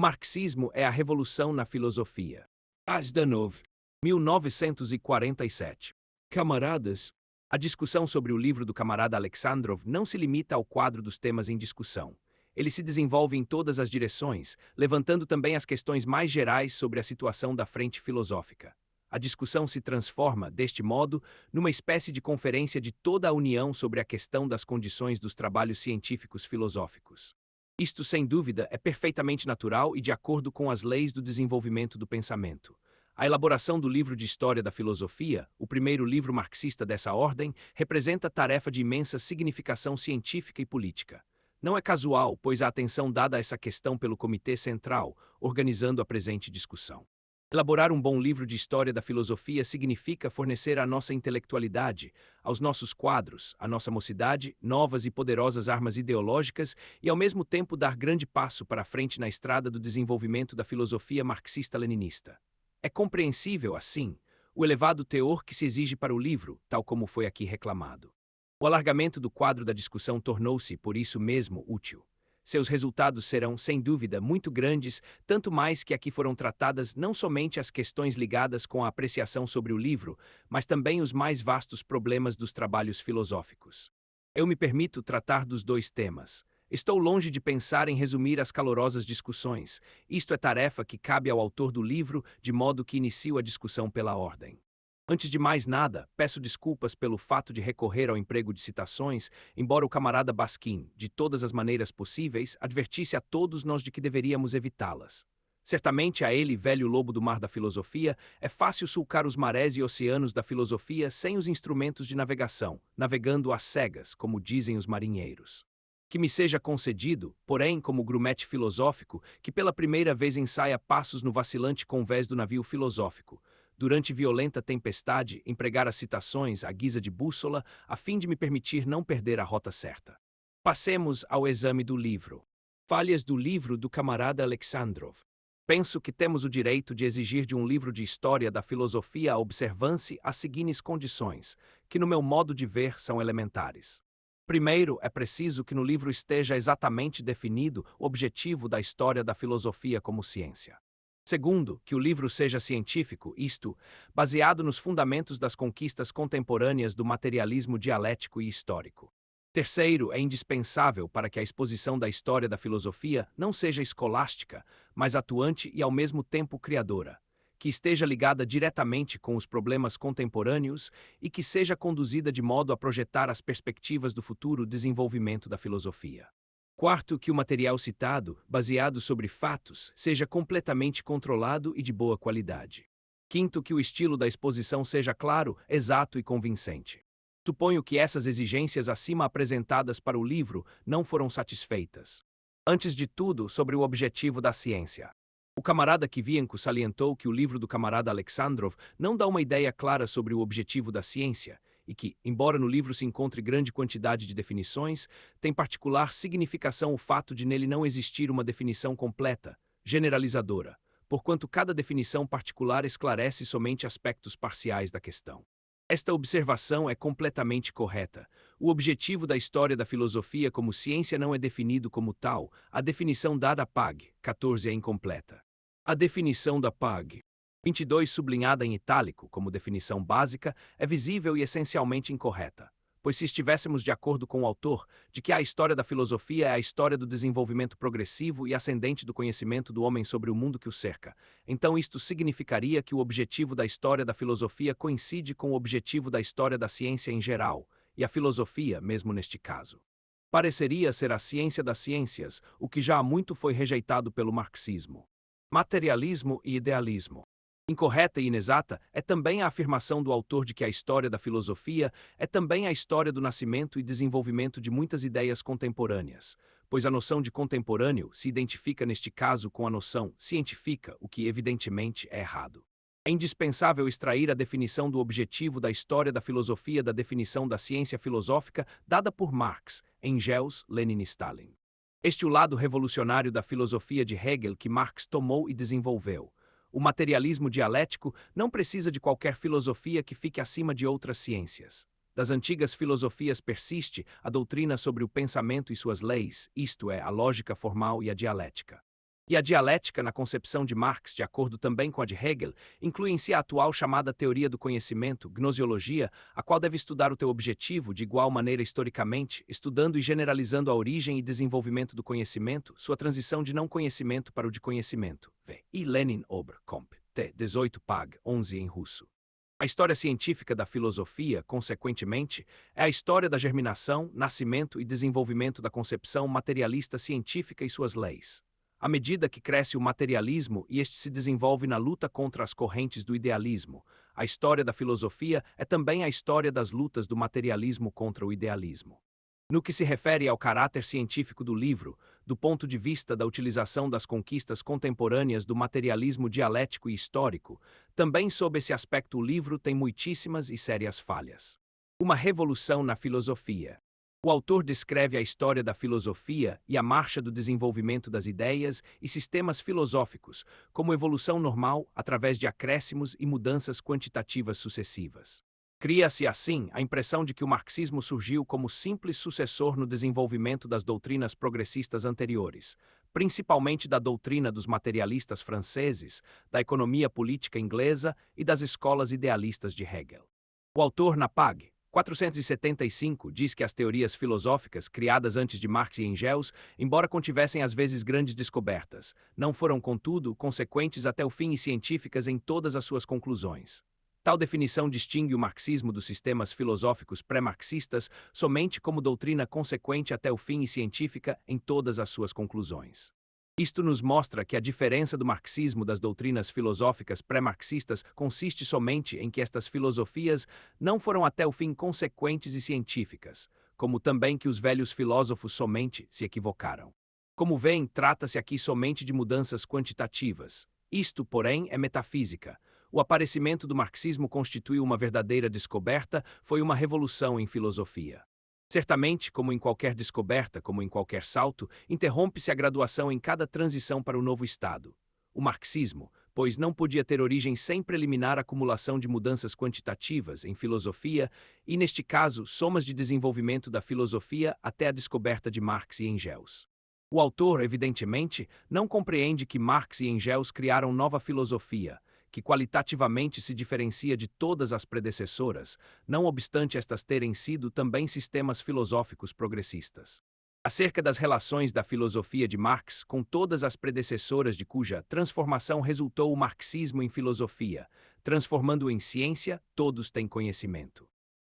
marxismo é a revolução na filosofia. Azdanov, 1947. Camaradas, a discussão sobre o livro do camarada Alexandrov não se limita ao quadro dos temas em discussão. Ele se desenvolve em todas as direções, levantando também as questões mais gerais sobre a situação da frente filosófica. A discussão se transforma, deste modo, numa espécie de conferência de toda a União sobre a questão das condições dos trabalhos científicos filosóficos. Isto, sem dúvida, é perfeitamente natural e de acordo com as leis do desenvolvimento do pensamento. A elaboração do livro de História da Filosofia, o primeiro livro marxista dessa ordem, representa tarefa de imensa significação científica e política. Não é casual, pois a atenção dada a essa questão pelo Comitê Central, organizando a presente discussão. Elaborar um bom livro de História da Filosofia significa fornecer à nossa intelectualidade, aos nossos quadros, à nossa mocidade, novas e poderosas armas ideológicas e, ao mesmo tempo, dar grande passo para a frente na estrada do desenvolvimento da filosofia marxista-leninista. É compreensível, assim, o elevado teor que se exige para o livro, tal como foi aqui reclamado. O alargamento do quadro da discussão tornou-se, por isso mesmo, útil. Seus resultados serão, sem dúvida, muito grandes, tanto mais que aqui foram tratadas não somente as questões ligadas com a apreciação sobre o livro, mas também os mais vastos problemas dos trabalhos filosóficos. Eu me permito tratar dos dois temas. Estou longe de pensar em resumir as calorosas discussões. Isto é tarefa que cabe ao autor do livro, de modo que inicio a discussão pela ordem. Antes de mais nada, peço desculpas pelo fato de recorrer ao emprego de citações, embora o camarada Baskin, de todas as maneiras possíveis, advertisse a todos nós de que deveríamos evitá-las. Certamente a ele, velho lobo do mar da filosofia, é fácil sulcar os marés e oceanos da filosofia sem os instrumentos de navegação, navegando às cegas, como dizem os marinheiros. Que me seja concedido, porém, como grumete filosófico, que pela primeira vez ensaia passos no vacilante convés do navio filosófico, durante violenta tempestade, empregar as citações à guisa de bússola, a fim de me permitir não perder a rota certa. Passemos ao exame do livro. Falhas do livro do camarada Alexandrov. Penso que temos o direito de exigir de um livro de história da filosofia a observância às seguintes condições, que no meu modo de ver são elementares. Primeiro, é preciso que no livro esteja exatamente definido o objetivo da história da filosofia como ciência. Segundo, que o livro seja científico, isto, baseado nos fundamentos das conquistas contemporâneas do materialismo dialético e histórico. Terceiro, é indispensável para que a exposição da história da filosofia não seja escolástica, mas atuante e ao mesmo tempo criadora, que esteja ligada diretamente com os problemas contemporâneos e que seja conduzida de modo a projetar as perspectivas do futuro desenvolvimento da filosofia. Quarto, que o material citado, baseado sobre fatos, seja completamente controlado e de boa qualidade. Quinto, que o estilo da exposição seja claro, exato e convincente. Suponho que essas exigências acima apresentadas para o livro não foram satisfeitas. Antes de tudo, sobre o objetivo da ciência. O camarada Kivyenko salientou que o livro do camarada Alexandrov não dá uma ideia clara sobre o objetivo da ciência, e que, embora no livro se encontre grande quantidade de definições, tem particular significação o fato de nele não existir uma definição completa, generalizadora, porquanto cada definição particular esclarece somente aspectos parciais da questão. Esta observação é completamente correta. O objetivo da história da filosofia como ciência não é definido como tal, a definição dada a Pag. 14 é incompleta. A definição da Pag. 22 sublinhada em itálico como definição básica é visível e essencialmente incorreta, pois se estivéssemos de acordo com o autor de que a história da filosofia é a história do desenvolvimento progressivo e ascendente do conhecimento do homem sobre o mundo que o cerca, então isto significaria que o objetivo da história da filosofia coincide com o objetivo da história da ciência em geral, e a filosofia mesmo neste caso. Pareceria ser a ciência das ciências, o que já há muito foi rejeitado pelo marxismo. Materialismo e idealismo. Incorreta e inexata é também a afirmação do autor de que a história da filosofia é também a história do nascimento e desenvolvimento de muitas ideias contemporâneas, pois a noção de contemporâneo se identifica neste caso com a noção científica, o que evidentemente é errado. É indispensável extrair a definição do objetivo da história da filosofia da definição da ciência filosófica dada por Marx, Engels, Lenin e Stalin. Este é o lado revolucionário da filosofia de Hegel que Marx tomou e desenvolveu. O materialismo dialético não precisa de qualquer filosofia que fique acima de outras ciências. Das antigas filosofias persiste a doutrina sobre o pensamento e suas leis, isto é, a lógica formal e a dialética. E a dialética, na concepção de Marx, de acordo também com a de Hegel, inclui em si a atual chamada teoria do conhecimento, gnosiologia, a qual deve estudar o teu objetivo de igual maneira historicamente, estudando e generalizando a origem e desenvolvimento do conhecimento, sua transição de não conhecimento para o de conhecimento. V. E. Lenin Ober, Comp. T. 18 Pag. 11 em russo. A história científica da filosofia, consequentemente, é a história da germinação, nascimento e desenvolvimento da concepção materialista científica e suas leis. À medida que cresce o materialismo e este se desenvolve na luta contra as correntes do idealismo, a história da filosofia é também a história das lutas do materialismo contra o idealismo. No que se refere ao caráter científico do livro, do ponto de vista da utilização das conquistas contemporâneas do materialismo dialético e histórico, também sob esse aspecto o livro tem muitíssimas e sérias falhas. Uma revolução na filosofia. O autor descreve a história da filosofia e a marcha do desenvolvimento das ideias e sistemas filosóficos como evolução normal através de acréscimos e mudanças quantitativas sucessivas. Cria-se, assim, a impressão de que o marxismo surgiu como simples sucessor no desenvolvimento das doutrinas progressistas anteriores, principalmente da doutrina dos materialistas franceses, da economia política inglesa e das escolas idealistas de Hegel. O autor, na Pag. 475, diz que as teorias filosóficas, criadas antes de Marx e Engels, embora contivessem às vezes grandes descobertas, não foram, contudo, consequentes até o fim e científicas em todas as suas conclusões. Tal definição distingue o marxismo dos sistemas filosóficos pré-marxistas somente como doutrina consequente até o fim e científica em todas as suas conclusões. Isto nos mostra que a diferença do marxismo das doutrinas filosóficas pré-marxistas consiste somente em que estas filosofias não foram até o fim consequentes e científicas, como também que os velhos filósofos somente se equivocaram. Como veem, trata-se aqui somente de mudanças quantitativas. Isto, porém, é metafísica. O aparecimento do marxismo constituiu uma verdadeira descoberta, foi uma revolução em filosofia. Certamente, como em qualquer descoberta, como em qualquer salto, interrompe-se a graduação em cada transição para o novo estado. O marxismo, pois não podia ter origem sem preliminar acumulação de mudanças quantitativas em filosofia e, neste caso, somas de desenvolvimento da filosofia até a descoberta de Marx e Engels. O autor, evidentemente, não compreende que Marx e Engels criaram nova filosofia, que qualitativamente se diferencia de todas as predecessoras, não obstante estas terem sido também sistemas filosóficos progressistas. Acerca das relações da filosofia de Marx com todas as predecessoras de cuja transformação resultou o marxismo em filosofia, transformando-o em ciência, todos têm conhecimento.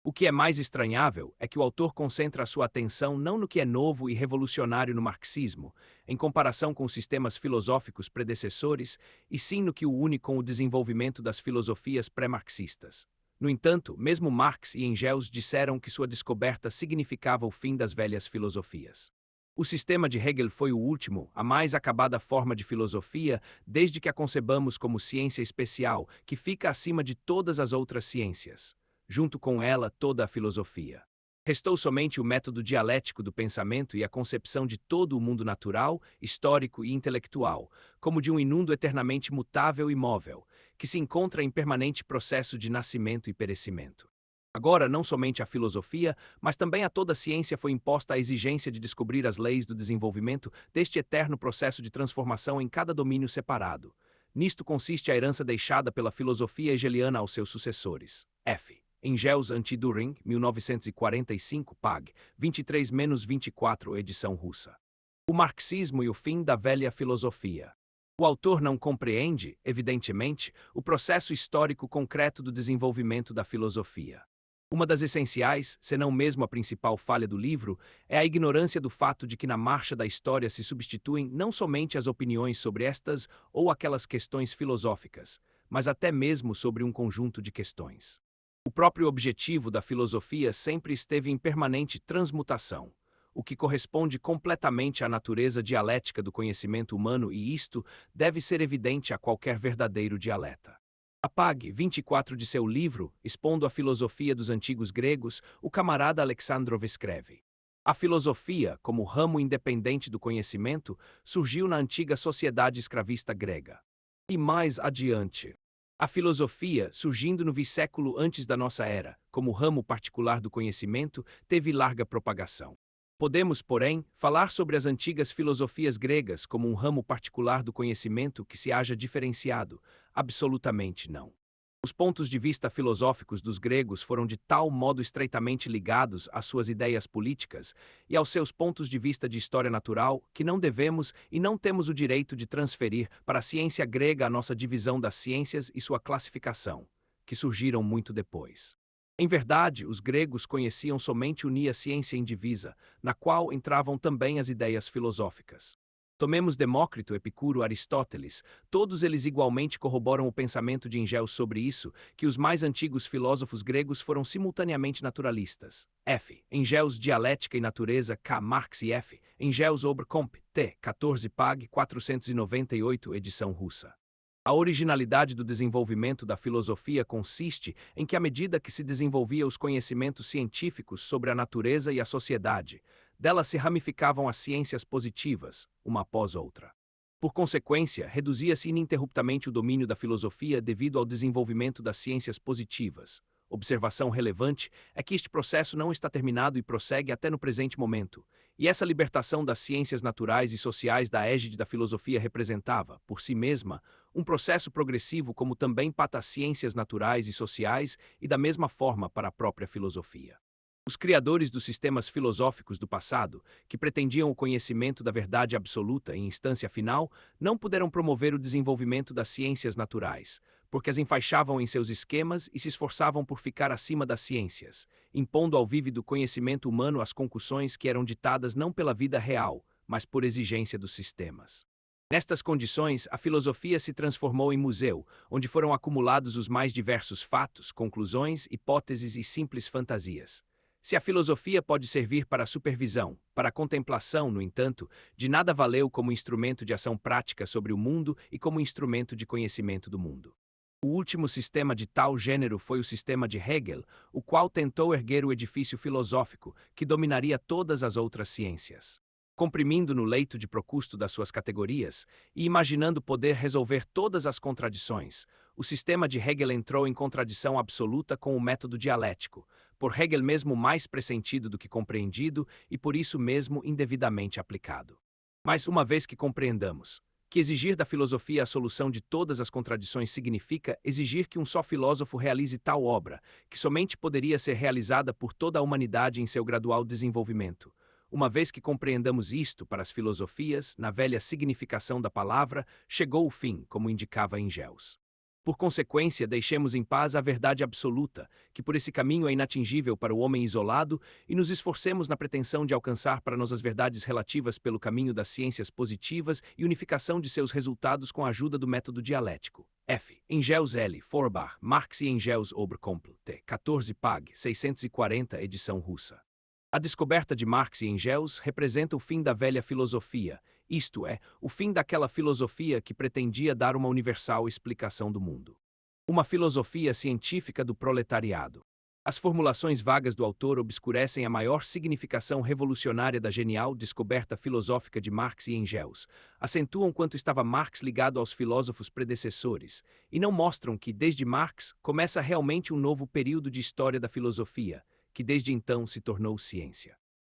O que é mais estranhável é que o autor concentra a sua atenção não no que é novo e revolucionário no marxismo, em comparação com os sistemas filosóficos predecessores, e sim no que o une com o desenvolvimento das filosofias pré-marxistas. No entanto, mesmo Marx e Engels disseram que sua descoberta significava o fim das velhas filosofias. O sistema de Hegel foi o último, a mais acabada forma de filosofia, desde que a concebamos como ciência especial, que fica acima de todas as outras ciências. Junto com ela toda a filosofia. Restou somente o método dialético do pensamento e a concepção de todo o mundo natural, histórico e intelectual, como de um inundo eternamente mutável e móvel, que se encontra em permanente processo de nascimento e perecimento. Agora, não somente a filosofia, mas também a toda a ciência foi imposta a exigência de descobrir as leis do desenvolvimento deste eterno processo de transformação em cada domínio separado. Nisto consiste a herança deixada pela filosofia hegeliana aos seus sucessores. F. Engels Anti-Dühring, 1945, Pag. 23-24, edição russa. O marxismo e o fim da velha filosofia. O autor não compreende, evidentemente, o processo histórico concreto do desenvolvimento da filosofia. Uma das essenciais, se não mesmo a principal falha do livro, é a ignorância do fato de que na marcha da história se substituem não somente as opiniões sobre estas ou aquelas questões filosóficas, mas até mesmo sobre um conjunto de questões. O próprio objetivo da filosofia sempre esteve em permanente transmutação, o que corresponde completamente à natureza dialética do conhecimento humano e isto deve ser evidente a qualquer verdadeiro dialeta. A Pag. 24 de seu livro, expondo a filosofia dos antigos gregos, o camarada Alexandrov escreve: a filosofia, como ramo independente do conhecimento, surgiu na antiga sociedade escravista grega. E mais adiante, a filosofia, surgindo no século antes da nossa era, como ramo particular do conhecimento, teve larga propagação. Podemos, porém, falar sobre as antigas filosofias gregas como um ramo particular do conhecimento que se haja diferenciado? Absolutamente não. Os pontos de vista filosóficos dos gregos foram de tal modo estreitamente ligados às suas ideias políticas e aos seus pontos de vista de história natural que não devemos e não temos o direito de transferir para a ciência grega a nossa divisão das ciências e sua classificação, que surgiram muito depois. Em verdade, os gregos conheciam somente unia ciência indivisa, na qual entravam também as ideias filosóficas. Tomemos Demócrito, Epicuro, Aristóteles, todos eles igualmente corroboram o pensamento de Engels sobre isso, que os mais antigos filósofos gregos foram simultaneamente naturalistas. F. Engels, Dialética e Natureza, K. Marx e F. Engels Oberkomp, T. 14 Pag. 498, edição russa. A originalidade do desenvolvimento da filosofia consiste em que, à medida que se desenvolvia os conhecimentos científicos sobre a natureza e a sociedade, delas se ramificavam as ciências positivas, uma após outra. Por consequência, reduzia-se ininterruptamente o domínio da filosofia devido ao desenvolvimento das ciências positivas. Observação relevante é que este processo não está terminado e prossegue até no presente momento, e essa libertação das ciências naturais e sociais da égide da filosofia representava, por si mesma, um processo progressivo como também para as ciências naturais e sociais e da mesma forma para a própria filosofia. Os criadores dos sistemas filosóficos do passado, que pretendiam o conhecimento da verdade absoluta em instância final, não puderam promover o desenvolvimento das ciências naturais, porque as enfaixavam em seus esquemas e se esforçavam por ficar acima das ciências, impondo ao vívido conhecimento humano as concussões que eram ditadas não pela vida real, mas por exigência dos sistemas. Nestas condições, a filosofia se transformou em museu, onde foram acumulados os mais diversos fatos, conclusões, hipóteses e simples fantasias. Se a filosofia pode servir para a supervisão, para a contemplação, no entanto, de nada valeu como instrumento de ação prática sobre o mundo e como instrumento de conhecimento do mundo. O último sistema de tal gênero foi o sistema de Hegel, o qual tentou erguer o edifício filosófico, que dominaria todas as outras ciências. Comprimindo no leito de Procusto das suas categorias e imaginando poder resolver todas as contradições, o sistema de Hegel entrou em contradição absoluta com o método dialético, por Hegel mesmo mais pressentido do que compreendido e por isso mesmo indevidamente aplicado. Mas uma vez que compreendamos que exigir da filosofia a solução de todas as contradições significa exigir que um só filósofo realize tal obra, que somente poderia ser realizada por toda a humanidade em seu gradual desenvolvimento. Uma vez que compreendamos isto para as filosofias, na velha significação da palavra, chegou o fim, como indicava Engels. Por consequência, deixemos em paz a verdade absoluta, que por esse caminho é inatingível para o homem isolado, e nos esforcemos na pretensão de alcançar para nós as verdades relativas pelo caminho das ciências positivas e unificação de seus resultados com a ajuda do método dialético. F. Engels L. Feuerbach, Marx e Engels Oberkomp, T. 14 Pag. 640, edição russa. A descoberta de Marx e Engels representa o fim da velha filosofia, isto é, o fim daquela filosofia que pretendia dar uma universal explicação do mundo. Uma filosofia científica do proletariado. As formulações vagas do autor obscurecem a maior significação revolucionária da genial descoberta filosófica de Marx e Engels, acentuam quanto estava Marx ligado aos filósofos predecessores, e não mostram que, desde Marx, começa realmente um novo período de história da filosofia, que desde então se tornou ciência.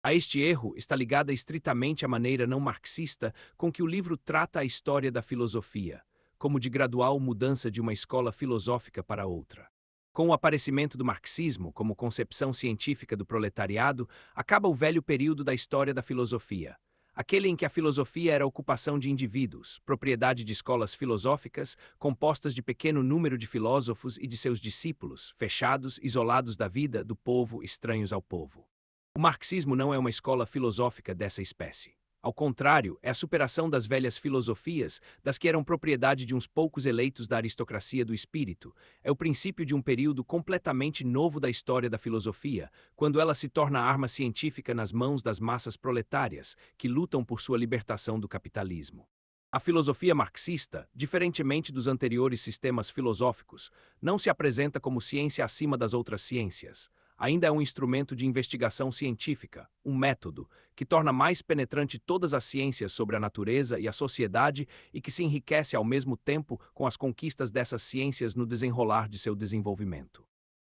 A este erro está ligada estritamente a maneira não marxista com que o livro trata a história da filosofia, como de gradual mudança de uma escola filosófica para outra. Com o aparecimento do marxismo como concepção científica do proletariado, acaba o velho período da história da filosofia, aquele em que a filosofia era ocupação de indivíduos, propriedade de escolas filosóficas, compostas de pequeno número de filósofos e de seus discípulos, fechados, isolados da vida, do povo, estranhos ao povo. O marxismo não é uma escola filosófica dessa espécie. Ao contrário, é a superação das velhas filosofias, das que eram propriedade de uns poucos eleitos da aristocracia do espírito. É o princípio de um período completamente novo da história da filosofia, quando ela se torna arma científica nas mãos das massas proletárias, que lutam por sua libertação do capitalismo. A filosofia marxista, diferentemente dos anteriores sistemas filosóficos, não se apresenta como ciência acima das outras ciências. Ainda é um instrumento de investigação científica, um método, que torna mais penetrante todas as ciências sobre a natureza e a sociedade e que se enriquece ao mesmo tempo com as conquistas dessas ciências no desenrolar de seu desenvolvimento.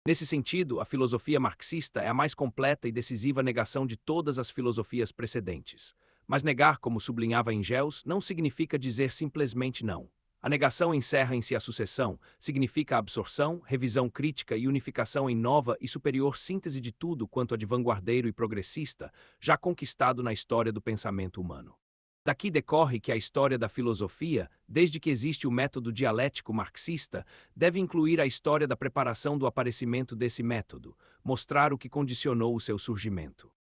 Nesse sentido, a filosofia marxista é a mais completa e decisiva negação de todas as filosofias precedentes. Mas negar, como sublinhava Engels, não significa dizer simplesmente não. A negação encerra em si a sucessão, significa a absorção, revisão crítica e unificação em nova e superior síntese de tudo quanto é de vanguardeiro e progressista, já conquistado na história do pensamento humano. Daqui decorre que a história da filosofia, desde que existe o método dialético marxista, deve incluir a história da preparação do aparecimento desse método, mostrar o que condicionou o seu surgimento.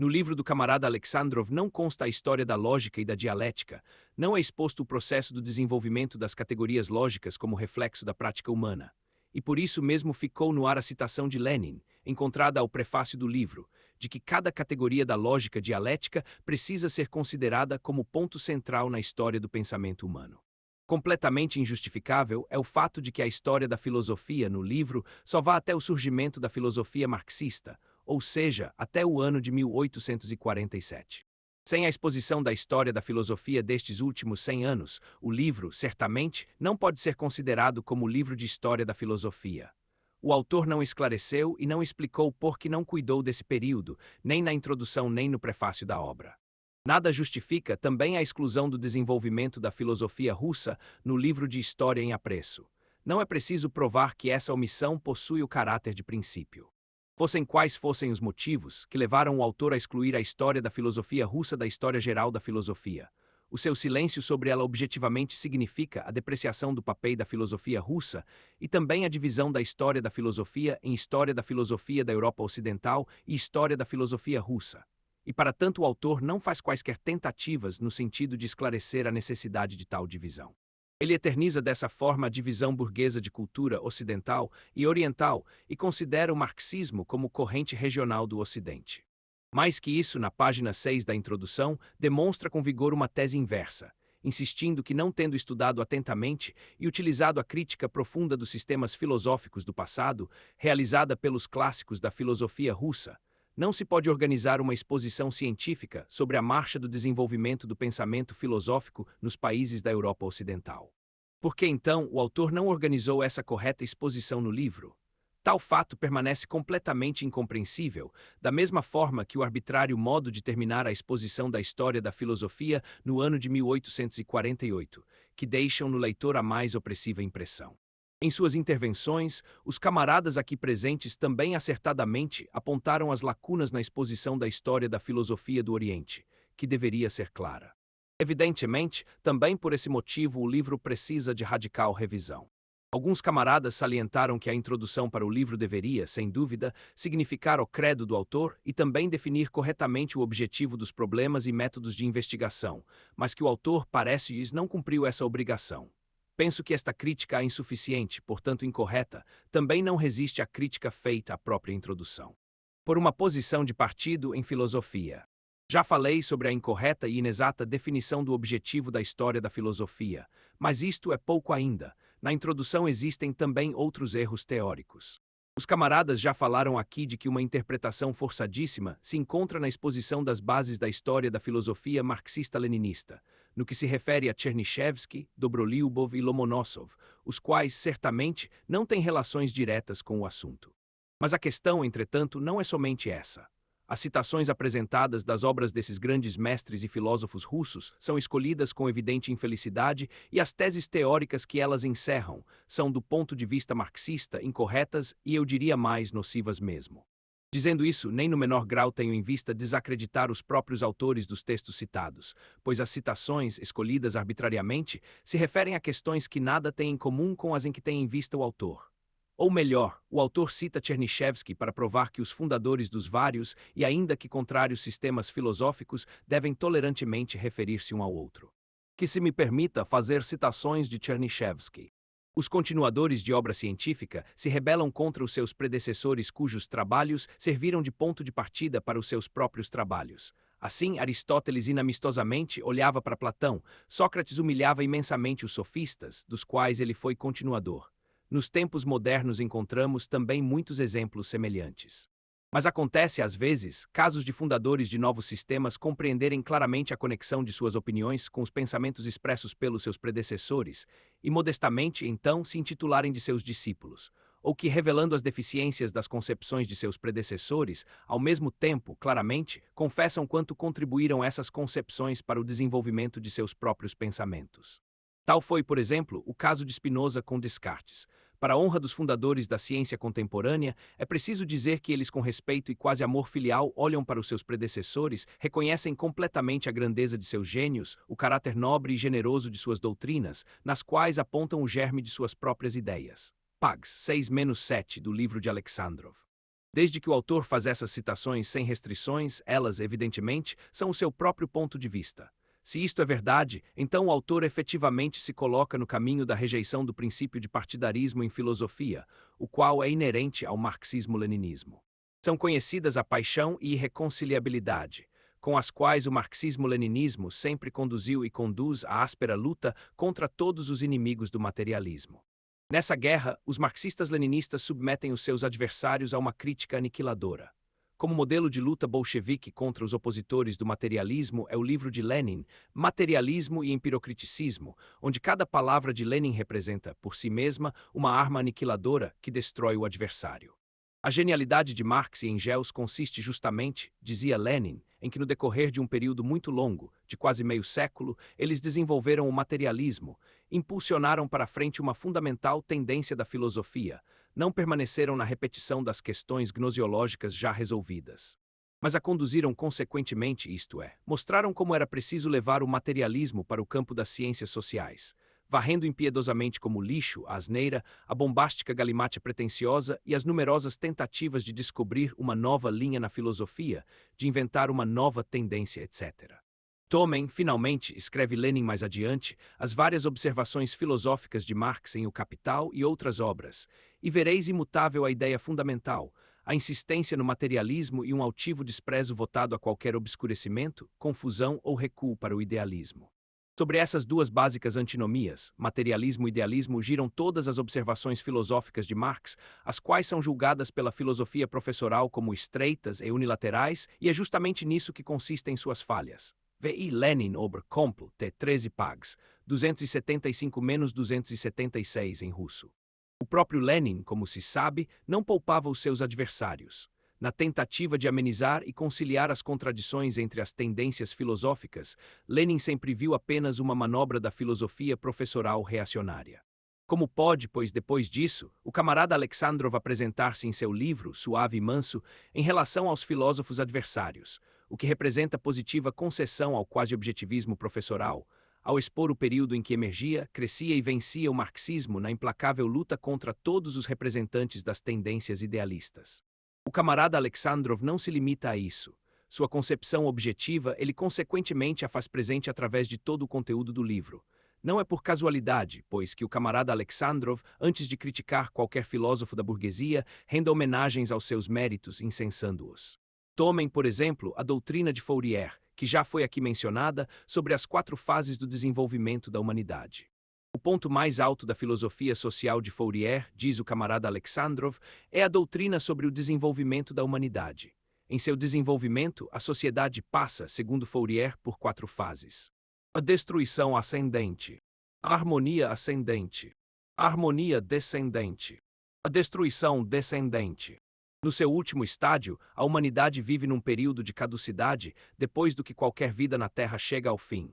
No livro do camarada Alexandrov não consta a história da lógica e da dialética, não é exposto o processo do desenvolvimento das categorias lógicas como reflexo da prática humana. E por isso mesmo ficou no ar a citação de Lenin, encontrada ao prefácio do livro, de que cada categoria da lógica dialética precisa ser considerada como ponto central na história do pensamento humano. Completamente injustificável é o fato de que a história da filosofia no livro só vá até o surgimento da filosofia marxista, ou seja, até o ano de 1847. Sem a exposição da história da filosofia destes últimos 100 anos, o livro, certamente, não pode ser considerado como livro de história da filosofia. O autor não esclareceu e não explicou por que não cuidou desse período, nem na introdução nem no prefácio da obra. Nada justifica também a exclusão do desenvolvimento da filosofia russa no livro de História em Apreço. Não é preciso provar que essa omissão possui o caráter de princípio. Fossem quais fossem os motivos que levaram o autor a excluir a história da filosofia russa da história geral da filosofia, o seu silêncio sobre ela objetivamente significa a depreciação do papel da filosofia russa e também a divisão da história da filosofia em história da filosofia da Europa Ocidental e história da filosofia russa. E para tanto o autor não faz quaisquer tentativas no sentido de esclarecer a necessidade de tal divisão. Ele eterniza dessa forma a divisão burguesa de cultura ocidental e oriental e considera o marxismo como corrente regional do Ocidente. Mais que isso, na página 6 da introdução, demonstra com vigor uma tese inversa, insistindo que não tendo estudado atentamente e utilizado a crítica profunda dos sistemas filosóficos do passado, realizada pelos clássicos da filosofia russa, não se pode organizar uma exposição científica sobre a marcha do desenvolvimento do pensamento filosófico nos países da Europa Ocidental. Por que então o autor não organizou essa correta exposição no livro? Tal fato permanece completamente incompreensível, da mesma forma que o arbitrário modo de terminar a exposição da história da filosofia no ano de 1848, que deixam no leitor a mais opressiva impressão. Em suas intervenções, os camaradas aqui presentes também acertadamente apontaram as lacunas na exposição da história da filosofia do Oriente, que deveria ser clara. Evidentemente, também por esse motivo o livro precisa de radical revisão. Alguns camaradas salientaram que a introdução para o livro deveria, sem dúvida, significar o credo do autor e também definir corretamente o objetivo dos problemas e métodos de investigação, mas que o autor parece-lhes não cumpriu essa obrigação. Penso que esta crítica é insuficiente, portanto incorreta, também não resiste à crítica feita à própria introdução. Por uma posição de partido em filosofia. Já falei sobre a incorreta e inexata definição do objetivo da história da filosofia, mas isto é pouco ainda. Na introdução existem também outros erros teóricos. Os camaradas já falaram aqui de que uma interpretação forçadíssima se encontra na exposição das bases da história da filosofia marxista-leninista, no que se refere a Chernyshevsky, Dobrolyubov e Lomonosov, os quais, certamente, não têm relações diretas com o assunto. Mas a questão, entretanto, não é somente essa. As citações apresentadas das obras desses grandes mestres e filósofos russos são escolhidas com evidente infelicidade e as teses teóricas que elas encerram são, do ponto de vista marxista, incorretas e, eu diria mais, nocivas mesmo. Dizendo isso, nem no menor grau tenho em vista desacreditar os próprios autores dos textos citados, pois as citações, escolhidas arbitrariamente, se referem a questões que nada têm em comum com as em que tem em vista o autor. Ou melhor, o autor cita Chernyshevsky para provar que os fundadores dos vários e ainda que contrários sistemas filosóficos devem tolerantemente referir-se um ao outro. Que se me permita fazer citações de Chernyshevsky. Os continuadores de obra científica se rebelam contra os seus predecessores cujos trabalhos serviram de ponto de partida para os seus próprios trabalhos. Assim, Aristóteles inamistosamente olhava para Platão, Sócrates humilhava imensamente os sofistas, dos quais ele foi continuador. Nos tempos modernos encontramos também muitos exemplos semelhantes. Mas acontece, às vezes, casos de fundadores de novos sistemas compreenderem claramente a conexão de suas opiniões com os pensamentos expressos pelos seus predecessores e, modestamente, então, se intitularem de seus discípulos. ou que, revelando as deficiências das concepções de seus predecessores, ao mesmo tempo, claramente, confessam quanto contribuíram essas concepções para o desenvolvimento de seus próprios pensamentos. Tal foi, por exemplo, o caso de Spinoza com Descartes. Para a honra dos fundadores da ciência contemporânea, é preciso dizer que eles, com respeito e quase amor filial, olham para os seus predecessores, reconhecem completamente a grandeza de seus gênios, o caráter nobre e generoso de suas doutrinas, nas quais apontam o germe de suas próprias ideias. Pags 6-7 do livro de Alexandrov. Desde que o autor faz essas citações sem restrições, elas, evidentemente, são o seu próprio ponto de vista. Se isto é verdade, então o autor efetivamente se coloca no caminho da rejeição do princípio de partidarismo em filosofia, o qual é inerente ao marxismo-leninismo. São conhecidas a paixão e irreconciliabilidade, com as quais o marxismo-leninismo sempre conduziu e conduz a áspera luta contra todos os inimigos do materialismo. Nessa guerra, os marxistas-leninistas submetem os seus adversários a uma crítica aniquiladora. Como modelo de luta bolchevique contra os opositores do materialismo é o livro de Lenin, Materialismo e Empirocriticismo, onde cada palavra de Lenin representa, por si mesma, uma arma aniquiladora que destrói o adversário. A genialidade de Marx e Engels consiste justamente, dizia Lenin, em que no decorrer de um período muito longo, de quase meio século, eles desenvolveram o materialismo, impulsionaram para a frente uma fundamental tendência da filosofia, não permaneceram na repetição das questões gnosiológicas já resolvidas, mas a conduziram consequentemente, isto é, mostraram como era preciso levar o materialismo para o campo das ciências sociais, varrendo impiedosamente como lixo a asneira, a bombástica galimátia pretensiosa e as numerosas tentativas de descobrir uma nova linha na filosofia, de inventar uma nova tendência, etc. Tomem, finalmente, escreve Lenin mais adiante, as várias observações filosóficas de Marx em O Capital e outras obras, e vereis imutável a ideia fundamental, a insistência no materialismo e um altivo desprezo votado a qualquer obscurecimento, confusão ou recuo para o idealismo. Sobre essas duas básicas antinomias, materialismo e idealismo, giram todas as observações filosóficas de Marx, as quais são julgadas pela filosofia professoral como estreitas e unilaterais, e é justamente nisso que consistem suas falhas. V.I. Lenin Ober Kompl, T. 13 Pags, 275-276 em russo. O próprio Lenin, como se sabe, não poupava os seus adversários. Na tentativa de amenizar e conciliar as contradições entre as tendências filosóficas, Lenin sempre viu apenas uma manobra da filosofia professoral reacionária. Como pode, pois depois disso, o camarada Alexandrov apresentar-se em seu livro, Suave e Manso, em relação aos filósofos adversários, o que representa positiva concessão ao quase-objetivismo professoral, ao expor o período em que emergia, crescia e vencia o marxismo na implacável luta contra todos os representantes das tendências idealistas. O camarada Alexandrov não se limita a isso. Sua concepção objetiva, ele consequentemente a faz presente através de todo o conteúdo do livro. Não é por casualidade, pois, que o camarada Alexandrov, antes de criticar qualquer filósofo da burguesia, renda homenagens aos seus méritos, incensando-os. Tomem, por exemplo, a doutrina de Fourier, que já foi aqui mencionada, sobre as 4 fases do desenvolvimento da humanidade. O ponto mais alto da filosofia social de Fourier, diz o camarada Alexandrov, é a doutrina sobre o desenvolvimento da humanidade. Em seu desenvolvimento, a sociedade passa, segundo Fourier, por 4 fases. A destruição ascendente, a harmonia ascendente, a harmonia descendente, a destruição descendente. No seu último estágio, a humanidade vive num período de caducidade, depois do que qualquer vida na Terra chega ao fim.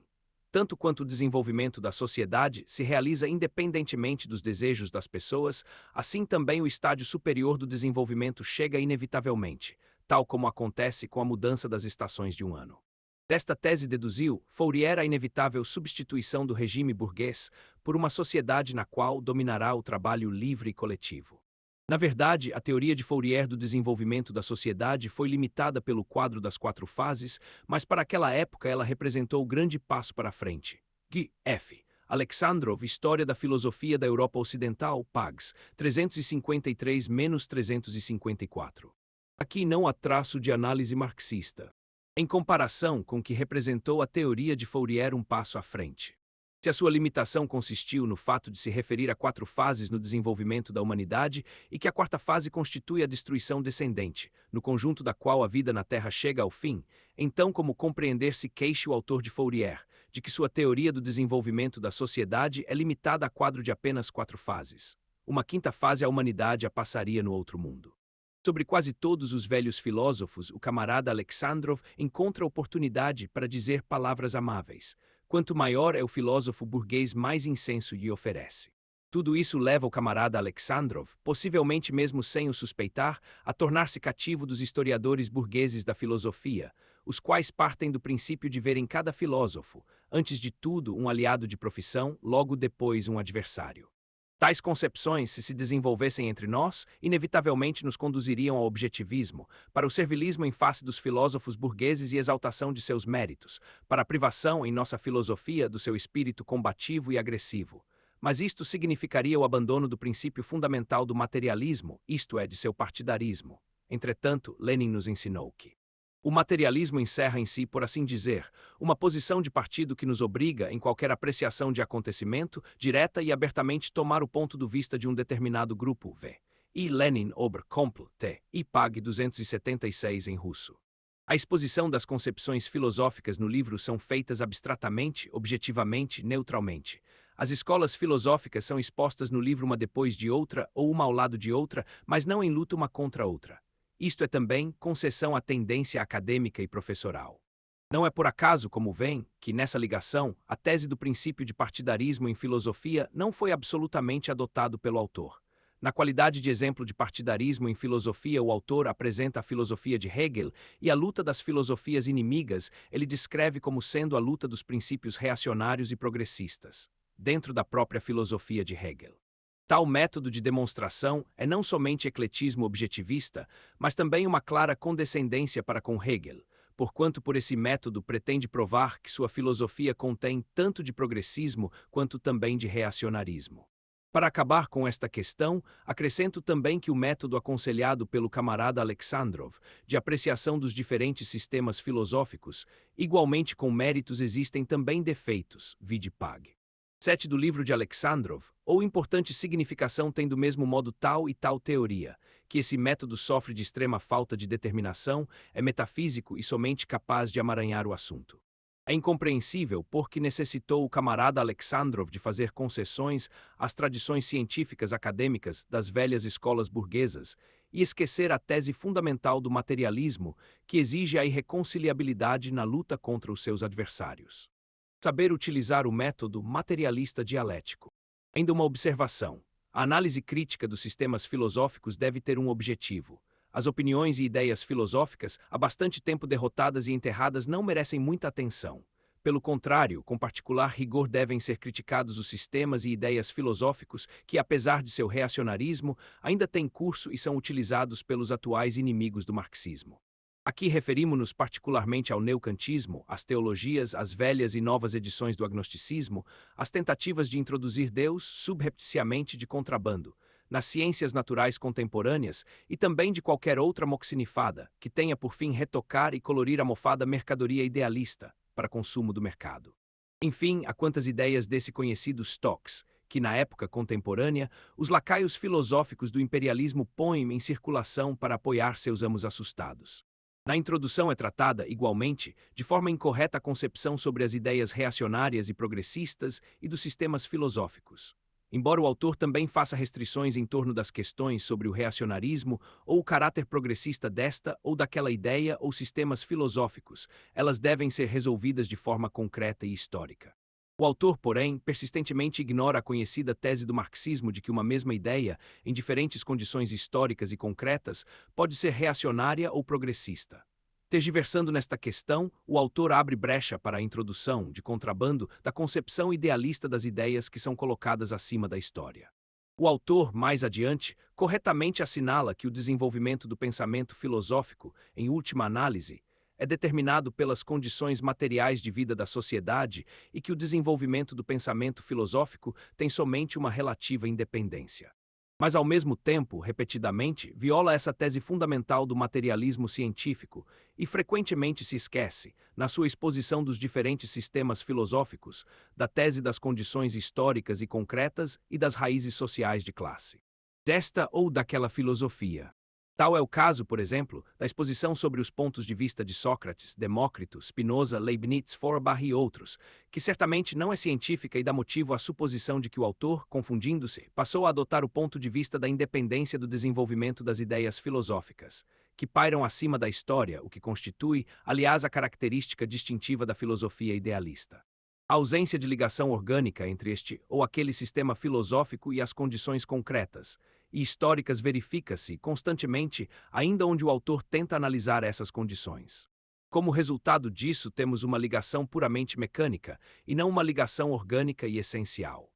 Tanto quanto o desenvolvimento da sociedade se realiza independentemente dos desejos das pessoas, assim também o estágio superior do desenvolvimento chega inevitavelmente, tal como acontece com a mudança das estações de um ano. Desta tese deduziu Fourier a inevitável substituição do regime burguês por uma sociedade na qual dominará o trabalho livre e coletivo. Na verdade, a teoria de Fourier do desenvolvimento da sociedade foi limitada pelo quadro das 4 fases, mas para aquela época ela representou grande passo para a frente. G. F. Alexandrov, História da Filosofia da Europa Ocidental, Pags, 353-354. Aqui não há traço de análise marxista, em comparação com o que representou a teoria de Fourier um passo à frente. Se a sua limitação consistiu no fato de se referir a 4 fases no desenvolvimento da humanidade e que a 4ª fase constitui a destruição descendente, no conjunto da qual a vida na Terra chega ao fim, então como compreender-se queixa o autor de Fourier, de que sua teoria do desenvolvimento da sociedade é limitada a quadro de apenas 4 fases? uma quinta fase a humanidade a passaria no outro mundo. Sobre quase todos os velhos filósofos, o camarada Alexandrov encontra oportunidade para dizer palavras amáveis. Quanto maior é o filósofo burguês, mais incenso lhe oferece. Tudo isso leva o camarada Alexandrov, possivelmente mesmo sem o suspeitar, a tornar-se cativo dos historiadores burgueses da filosofia, os quais partem do princípio de ver em cada filósofo, antes de tudo, um aliado de profissão, logo depois um adversário. Tais concepções, se desenvolvessem entre nós, inevitavelmente nos conduziriam ao objetivismo, para o servilismo em face dos filósofos burgueses e exaltação de seus méritos, para a privação em nossa filosofia do seu espírito combativo e agressivo. Mas isto significaria o abandono do princípio fundamental do materialismo, isto é, de seu partidarismo. Entretanto, Lenin nos ensinou que o materialismo encerra em si, por assim dizer, uma posição de partido que nos obriga, em qualquer apreciação de acontecimento, direta e abertamente tomar o ponto de vista de um determinado grupo. V. E. Lenin Obr. Kompl. T. I. Pag. 276 em russo. A exposição das concepções filosóficas no livro são feitas abstratamente, objetivamente, neutralmente. As escolas filosóficas são expostas no livro uma depois de outra ou uma ao lado de outra, mas não em luta uma contra a outra. Isto é também concessão à tendência acadêmica e professoral. Não é por acaso, como vem, que nessa ligação, a tese do princípio de partidarismo em filosofia não foi absolutamente adotado pelo autor. Na qualidade de exemplo de partidarismo em filosofia, o autor apresenta a filosofia de Hegel e a luta das filosofias inimigas ele descreve como sendo a luta dos princípios reacionários e progressistas, dentro da própria filosofia de Hegel. Tal método de demonstração é não somente ecletismo objetivista, mas também uma clara condescendência para com Hegel, porquanto por esse método pretende provar que sua filosofia contém tanto de progressismo quanto também de reacionarismo. Para acabar com esta questão, acrescento também que o método aconselhado pelo camarada Alexandrov, de apreciação dos diferentes sistemas filosóficos, igualmente com méritos existem também defeitos, vide Pag. 7 do livro de Alexandrov, ou importante significação tem do mesmo modo tal e tal teoria, que esse método sofre de extrema falta de determinação, é metafísico e somente capaz de amaranhar o assunto. É incompreensível porque necessitou o camarada Alexandrov de fazer concessões às tradições científicas acadêmicas das velhas escolas burguesas e esquecer a tese fundamental do materialismo que exige a irreconciliabilidade na luta contra os seus adversários. Saber utilizar o método materialista dialético. Ainda uma observação. A análise crítica dos sistemas filosóficos deve ter um objetivo. As opiniões e ideias filosóficas, há bastante tempo derrotadas e enterradas, não merecem muita atenção. Pelo contrário, com particular rigor devem ser criticados os sistemas e ideias filosóficos que, apesar de seu reacionarismo, ainda têm curso e são utilizados pelos atuais inimigos do marxismo. Aqui referimos-nos particularmente ao neocantismo, às teologias, às velhas e novas edições do agnosticismo, às tentativas de introduzir Deus subrepticiamente de contrabando, nas ciências naturais contemporâneas e também de qualquer outra moxinifada que tenha por fim retocar e colorir a mofada mercadoria idealista para consumo do mercado. Enfim, há quantas ideias desse conhecido Stocks, que na época contemporânea, os lacaios filosóficos do imperialismo põem em circulação para apoiar seus amos assustados. Na introdução é tratada, igualmente, de forma incorreta a concepção sobre as ideias reacionárias e progressistas e dos sistemas filosóficos. Embora o autor também faça restrições em torno das questões sobre o reacionarismo ou o caráter progressista desta ou daquela ideia ou sistemas filosóficos, elas devem ser resolvidas de forma concreta e histórica. O autor, porém, persistentemente ignora a conhecida tese do marxismo de que uma mesma ideia, em diferentes condições históricas e concretas, pode ser reacionária ou progressista. Tergiversando nesta questão, o autor abre brecha para a introdução, de contrabando, da concepção idealista das ideias que são colocadas acima da história. O autor, mais adiante, corretamente assinala que o desenvolvimento do pensamento filosófico, em última análise, é determinado pelas condições materiais de vida da sociedade e que o desenvolvimento do pensamento filosófico tem somente uma relativa independência. Mas, ao mesmo tempo, repetidamente, viola essa tese fundamental do materialismo científico e frequentemente se esquece, na sua exposição dos diferentes sistemas filosóficos, da tese das condições históricas e concretas e das raízes sociais de classe. Desta ou daquela filosofia. Tal é o caso, por exemplo, da exposição sobre os pontos de vista de Sócrates, Demócrito, Spinoza, Leibniz, Feuerbach e outros, que certamente não é científica e dá motivo à suposição de que o autor, confundindo-se, passou a adotar o ponto de vista da independência do desenvolvimento das ideias filosóficas, que pairam acima da história, o que constitui, aliás, a característica distintiva da filosofia idealista. A ausência de ligação orgânica entre este ou aquele sistema filosófico e as condições concretas e históricas verifica-se constantemente, ainda onde o autor tenta analisar essas condições. Como resultado disso, temos uma ligação puramente mecânica e não uma ligação orgânica e essencial.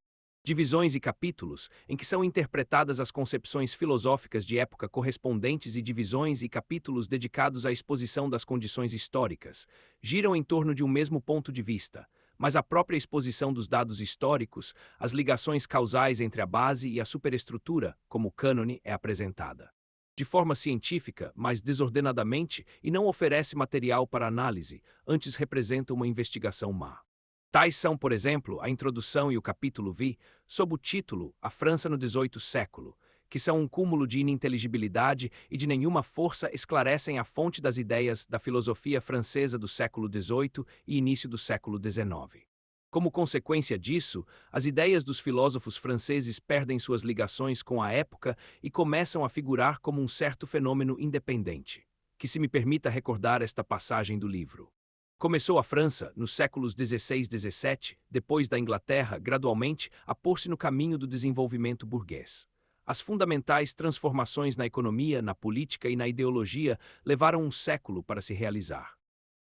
Divisões e capítulos, em que são interpretadas as concepções filosóficas de época correspondentes e divisões e capítulos dedicados à exposição das condições históricas, giram em torno de um mesmo ponto de vista, mas a própria exposição dos dados históricos, as ligações causais entre a base e a superestrutura, como o cânone, é apresentada de forma científica, mas desordenadamente, e não oferece material para análise, antes representa uma investigação má. Tais são, por exemplo, a introdução e o capítulo V, sob o título A França no XVIII século, que são um cúmulo de ininteligibilidade e de nenhuma força esclarecem a fonte das ideias da filosofia francesa do século XVIII e início do século XIX. Como consequência disso, as ideias dos filósofos franceses perdem suas ligações com a época e começam a figurar como um certo fenômeno independente. Que se me permita recordar esta passagem do livro. Começou a França, nos séculos XVI e XVII, depois da Inglaterra, gradualmente, a pôr-se no caminho do desenvolvimento burguês. As fundamentais transformações na economia, na política e na ideologia levaram um século para se realizar.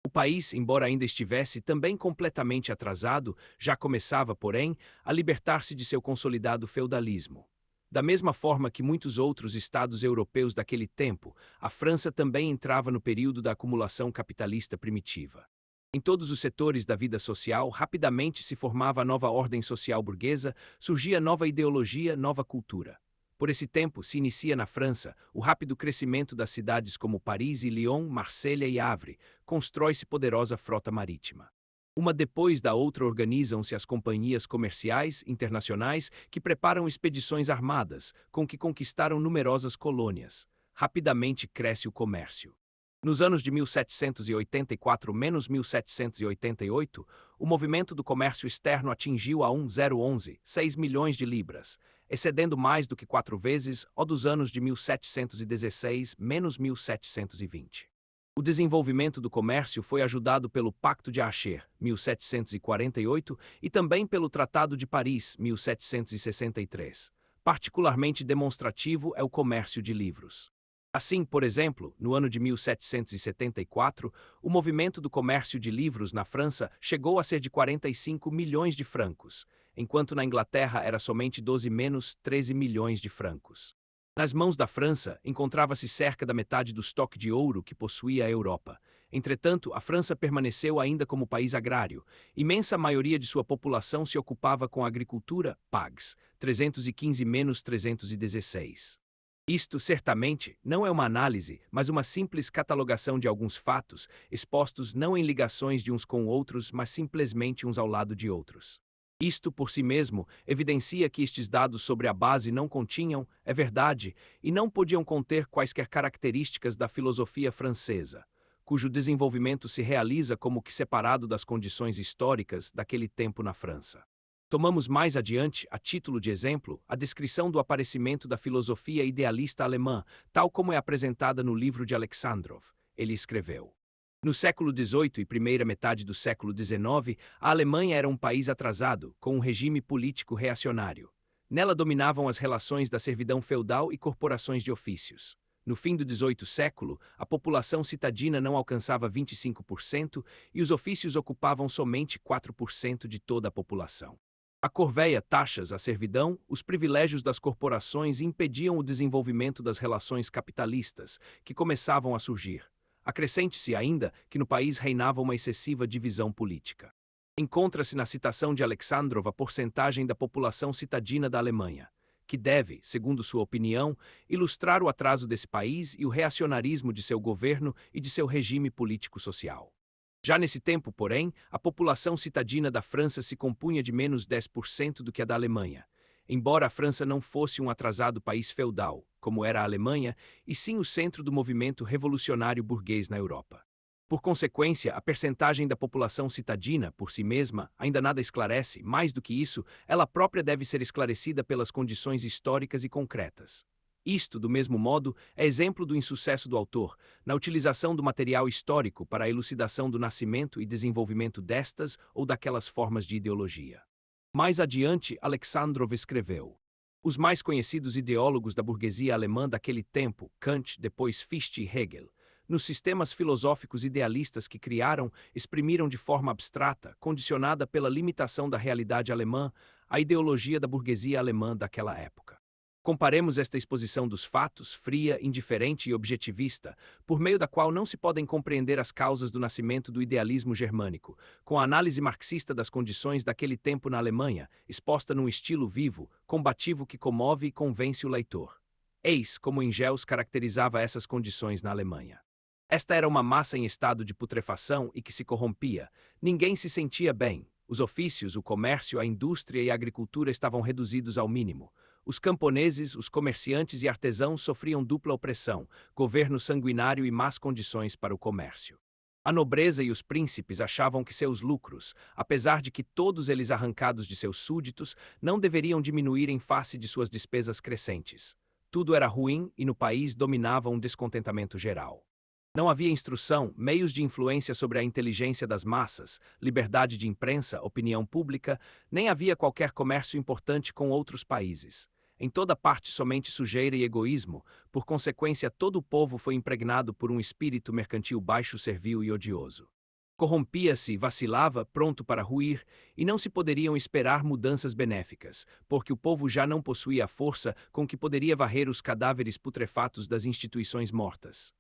O país, embora ainda estivesse também completamente atrasado, já começava, porém, a libertar-se de seu consolidado feudalismo. Da mesma forma que muitos outros estados europeus daquele tempo, a França também entrava no período da acumulação capitalista primitiva. Em todos os setores da vida social, rapidamente se formava a nova ordem social burguesa, surgia nova ideologia, nova cultura. Por esse tempo, se inicia na França o rápido crescimento das cidades como Paris e Lyon, Marselha e Havre, constrói-se poderosa frota marítima. Uma depois da outra organizam-se as companhias comerciais internacionais que preparam expedições armadas, com que conquistaram numerosas colônias. Rapidamente cresce o comércio. Nos anos de 1784-1788, o movimento do comércio externo atingiu a 6 milhões de libras, excedendo mais do que 4 vezes o dos anos de 1716-1720. O desenvolvimento do comércio foi ajudado pelo Pacto de Acher, 1748, e também pelo Tratado de Paris, 1763. Particularmente demonstrativo é o comércio de livros. Assim, por exemplo, no ano de 1774, o movimento do comércio de livros na França chegou a ser de 45 milhões de francos, enquanto na Inglaterra era somente 13 milhões de francos. Nas mãos da França, encontrava-se cerca da metade do estoque de ouro que possuía a Europa. Entretanto, a França permaneceu ainda como país agrário. Imensa maioria de sua população se ocupava com a agricultura, pags, 315-316. Isto, certamente, não é uma análise, mas uma simples catalogação de alguns fatos, expostos não em ligações de uns com outros, mas simplesmente uns ao lado de outros. Isto, por si mesmo, evidencia que estes dados sobre a base não continham, é verdade, e não podiam conter quaisquer características da filosofia francesa, cujo desenvolvimento se realiza como que separado das condições históricas daquele tempo na França. Tomamos mais adiante, a título de exemplo, a descrição do aparecimento da filosofia idealista alemã, tal como é apresentada no livro de Alexandrov. Ele escreveu: no século XVIII e primeira metade do século XIX, a Alemanha era um país atrasado, com um regime político reacionário. Nela dominavam as relações da servidão feudal e corporações de ofícios. No fim do XVIII século, a população citadina não alcançava 25% e os ofícios ocupavam somente 4% de toda a população. A corvéia, taxas, a servidão, os privilégios das corporações impediam o desenvolvimento das relações capitalistas, que começavam a surgir. Acrescente-se ainda que no país reinava uma excessiva divisão política. Encontra-se na citação de Alexandrov a porcentagem da população citadina da Alemanha, que deve, segundo sua opinião, ilustrar o atraso desse país e o reacionarismo de seu governo e de seu regime político-social. Já nesse tempo, porém, a população citadina da França se compunha de menos 10% do que a da Alemanha. embora a França não fosse um atrasado país feudal, como era a Alemanha, e sim o centro do movimento revolucionário burguês na Europa. Por consequência, a percentagem da população citadina, por si mesma, ainda nada esclarece. Mais do que isso, ela própria deve ser esclarecida pelas condições históricas e concretas. Isto, do mesmo modo, é exemplo do insucesso do autor, na utilização do material histórico para a elucidação do nascimento e desenvolvimento destas ou daquelas formas de ideologia. Mais adiante, Alexandrov escreveu: os mais conhecidos ideólogos da burguesia alemã daquele tempo, Kant, depois Fichte e Hegel, nos sistemas filosóficos idealistas que criaram, exprimiram de forma abstrata, condicionada pela limitação da realidade alemã, a ideologia da burguesia alemã daquela época. Comparemos esta exposição dos fatos, fria, indiferente e objetivista, por meio da qual não se podem compreender as causas do nascimento do idealismo germânico, com a análise marxista das condições daquele tempo na Alemanha, exposta num estilo vivo, combativo que comove e convence o leitor. Eis como Engels caracterizava essas condições na Alemanha. Esta era uma massa em estado de putrefação e que se corrompia. Ninguém se sentia bem. Os ofícios, o comércio, a indústria e a agricultura estavam reduzidos ao mínimo. Os camponeses, os comerciantes e artesãos sofriam dupla opressão, governo sanguinário e más condições para o comércio. A nobreza e os príncipes achavam que seus lucros, apesar de que todos eles arrancados de seus súditos, não deveriam diminuir em face de suas despesas crescentes. Tudo era ruim e no país dominava um descontentamento geral. Não havia instrução, meios de influência sobre a inteligência das massas, liberdade de imprensa, opinião pública, nem havia qualquer comércio importante com outros países. Em toda parte somente sujeira e egoísmo, por consequência todo o povo foi impregnado por um espírito mercantil baixo, servil e odioso. Corrompia-se, vacilava, pronto para ruir, e não se poderiam esperar mudanças benéficas, porque o povo já não possuía a força com que poderia varrer os cadáveres putrefatos das instituições mortas.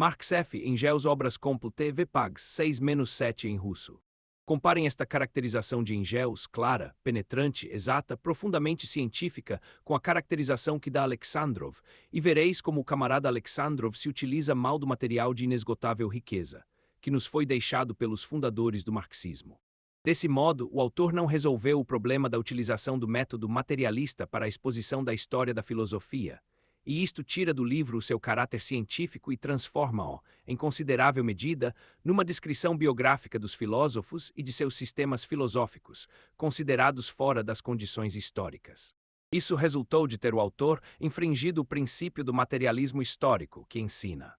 Marx F. Engels Obras Complete v. Pags 6-7 em russo. Comparem esta caracterização de Engels, clara, penetrante, exata, profundamente científica, com a caracterização que dá Alexandrov, e vereis como o camarada Alexandrov se utiliza mal do material de inesgotável riqueza, que nos foi deixado pelos fundadores do marxismo. Desse modo, o autor não resolveu o problema da utilização do método materialista para a exposição da história da filosofia, e isto tira do livro o seu caráter científico e transforma-o, em considerável medida, numa descrição biográfica dos filósofos e de seus sistemas filosóficos, considerados fora das condições históricas. Isso resultou de ter o autor infringido o princípio do materialismo histórico, que ensina: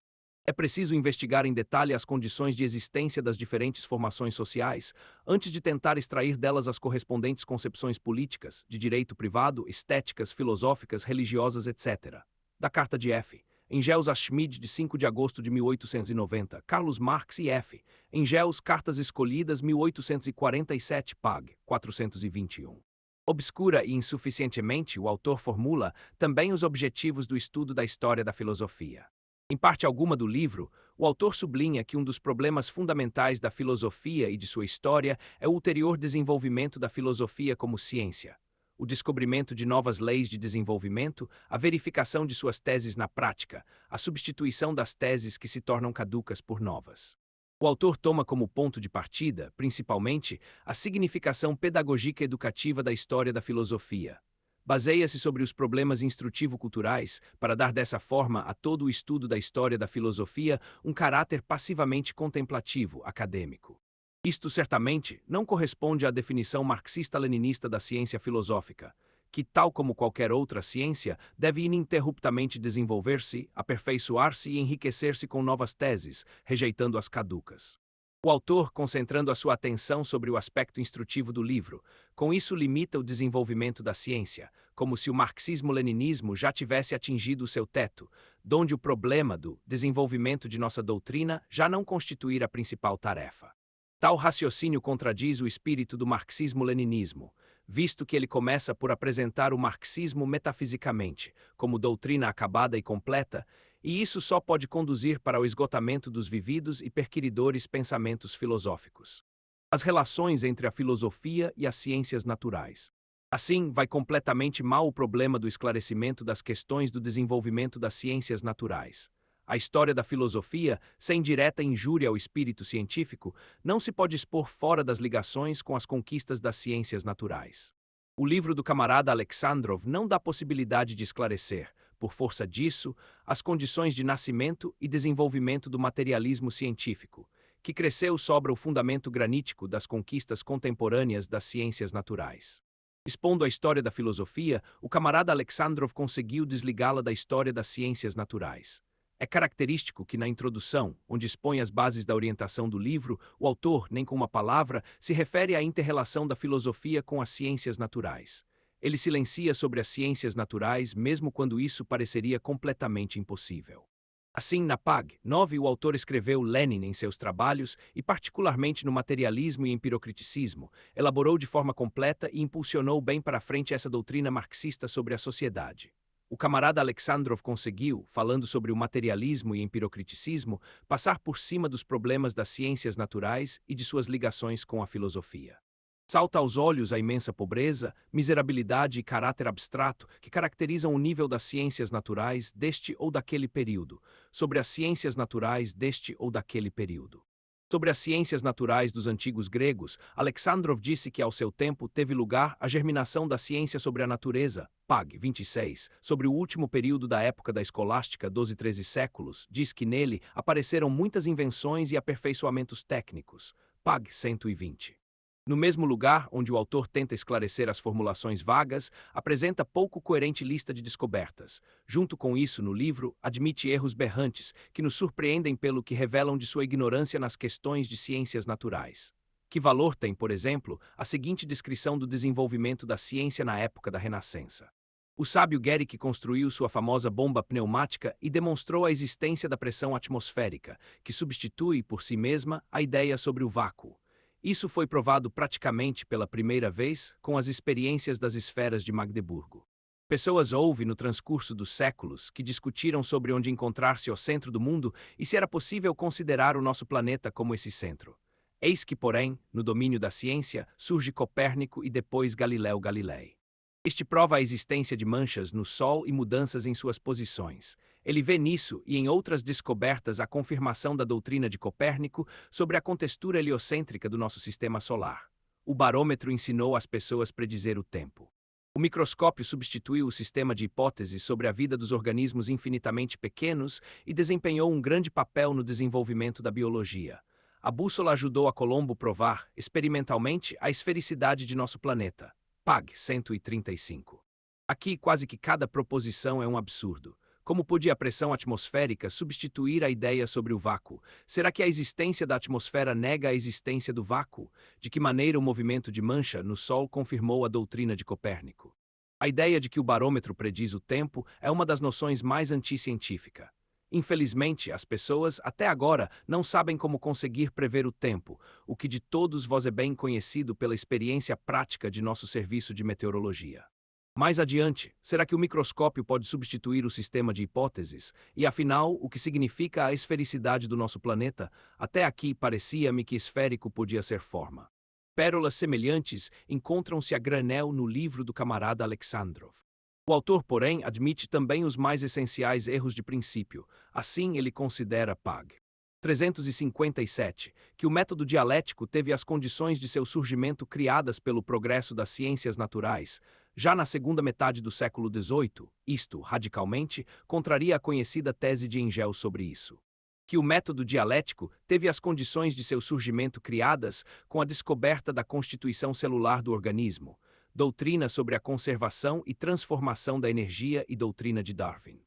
é preciso investigar em detalhe as condições de existência das diferentes formações sociais, antes de tentar extrair delas as correspondentes concepções políticas, de direito privado, estéticas, filosóficas, religiosas, etc. Da Carta de F. Engels a Schmid, de 5 de agosto de 1890, Carlos Marx e F. Engels, Cartas Escolhidas, 1847, pag. 421. Obscura e insuficientemente, o autor formula também os objetivos do estudo da história da filosofia. Em parte alguma do livro, o autor sublinha que um dos problemas fundamentais da filosofia e de sua história é o ulterior desenvolvimento da filosofia como ciência, o descobrimento de novas leis de desenvolvimento, a verificação de suas teses na prática, a substituição das teses que se tornam caducas por novas. O autor toma como ponto de partida, principalmente, a significação pedagógica educativa da história da filosofia. Baseia-se sobre os problemas instrutivo-culturais para dar dessa forma a todo o estudo da história da filosofia um caráter passivamente contemplativo, acadêmico. Isto certamente não corresponde à definição marxista-leninista da ciência filosófica, que, tal como qualquer outra ciência, deve ininterruptamente desenvolver-se, aperfeiçoar-se e enriquecer-se com novas teses, rejeitando as caducas. O autor, concentrando a sua atenção sobre o aspecto instrutivo do livro, com isso limita o desenvolvimento da ciência, como se o marxismo-leninismo já tivesse atingido o seu teto, donde o problema do desenvolvimento de nossa doutrina já não constituir a principal tarefa. Tal raciocínio contradiz o espírito do marxismo-leninismo, visto que ele começa por apresentar o marxismo metafisicamente, como doutrina acabada e completa, e isso só pode conduzir para o esgotamento dos vividos e perquiridores pensamentos filosóficos. As relações entre a filosofia e as ciências naturais. Assim, vai completamente mal o problema do esclarecimento das questões do desenvolvimento das ciências naturais. A história da filosofia, sem direta injúria ao espírito científico, não se pode expor fora das ligações com as conquistas das ciências naturais. O livro do camarada Alexandrov não dá possibilidade de esclarecer, por força disso, as condições de nascimento e desenvolvimento do materialismo científico, que cresceu sobre o fundamento granítico das conquistas contemporâneas das ciências naturais. Expondo a história da filosofia, o camarada Alexandrov conseguiu desligá-la da história das ciências naturais. É característico que na introdução, onde expõe as bases da orientação do livro, o autor, nem com uma palavra, se refere à inter-relação da filosofia com as ciências naturais. Ele silencia sobre as ciências naturais, mesmo quando isso pareceria completamente impossível. Assim, na PAG 9, o autor escreveu Lenin em seus trabalhos, e particularmente no materialismo e empirocriticismo, elaborou de forma completa e impulsionou bem para frente essa doutrina marxista sobre a sociedade. O camarada Alexandrov conseguiu, falando sobre o materialismo e empirocriticismo, passar por cima dos problemas das ciências naturais e de suas ligações com a filosofia. Salta aos olhos a imensa pobreza, miserabilidade e caráter abstrato que caracterizam o nível das ciências naturais deste ou daquele período, sobre as ciências naturais deste ou daquele período. Sobre as ciências naturais dos antigos gregos, Alexandrov disse que ao seu tempo teve lugar a germinação da ciência sobre a natureza, PAG 26, sobre o último período da época da escolástica, 12 e 13 séculos, diz que nele apareceram muitas invenções e aperfeiçoamentos técnicos, PAG 120. No mesmo lugar onde o autor tenta esclarecer as formulações vagas, apresenta pouco coerente lista de descobertas. Junto com isso, no livro, admite erros berrantes que nos surpreendem pelo que revelam de sua ignorância nas questões de ciências naturais. Que valor tem, por exemplo, a seguinte descrição do desenvolvimento da ciência na época da Renascença? O sábio Guericke construiu sua famosa bomba pneumática e demonstrou a existência da pressão atmosférica, que substitui por si mesma a ideia sobre o vácuo. Isso foi provado praticamente pela primeira vez com as experiências das esferas de Magdeburgo. Pessoas houve no transcurso dos séculos que discutiram sobre onde encontrar-se o centro do mundo e se era possível considerar o nosso planeta como esse centro. Eis que, porém, no domínio da ciência, surge Copérnico e depois Galileu Galilei. Este prova a existência de manchas no Sol e mudanças em suas posições. Ele vê nisso e em outras descobertas a confirmação da doutrina de Copérnico sobre a contextura heliocêntrica do nosso sistema solar. O barômetro ensinou às pessoas predizer o tempo. O microscópio substituiu o sistema de hipóteses sobre a vida dos organismos infinitamente pequenos e desempenhou um grande papel no desenvolvimento da biologia. A bússola ajudou a Colombo provar, experimentalmente, a esfericidade de nosso planeta. PAG 135. Aqui quase que cada proposição é um absurdo. Como podia a pressão atmosférica substituir a ideia sobre o vácuo? Será que a existência da atmosfera nega a existência do vácuo? De que maneira o movimento de mancha no Sol confirmou a doutrina de Copérnico? A ideia de que o barômetro prediz o tempo é uma das noções mais anticientíficas. Infelizmente, as pessoas, até agora, não sabem como conseguir prever o tempo, o que de todos vós é bem conhecido pela experiência prática de nosso serviço de meteorologia. Mais adiante, será que o microscópio pode substituir o sistema de hipóteses? E afinal, o que significa a esfericidade do nosso planeta? Até aqui parecia-me que esférico podia ser forma. Pérolas semelhantes encontram-se a granel no livro do camarada Alexandrov. O autor, porém, admite também os mais essenciais erros de princípio. Assim, ele considera PAG 357, que o método dialético teve as condições de seu surgimento criadas pelo progresso das ciências naturais. Já na segunda metade do século XVIII, isto, radicalmente, contraria a conhecida tese de Engel sobre isso. Que o método dialético teve as condições de seu surgimento criadas com a descoberta da constituição celular do organismo, doutrina sobre a conservação e transformação da energia e doutrina de Darwin.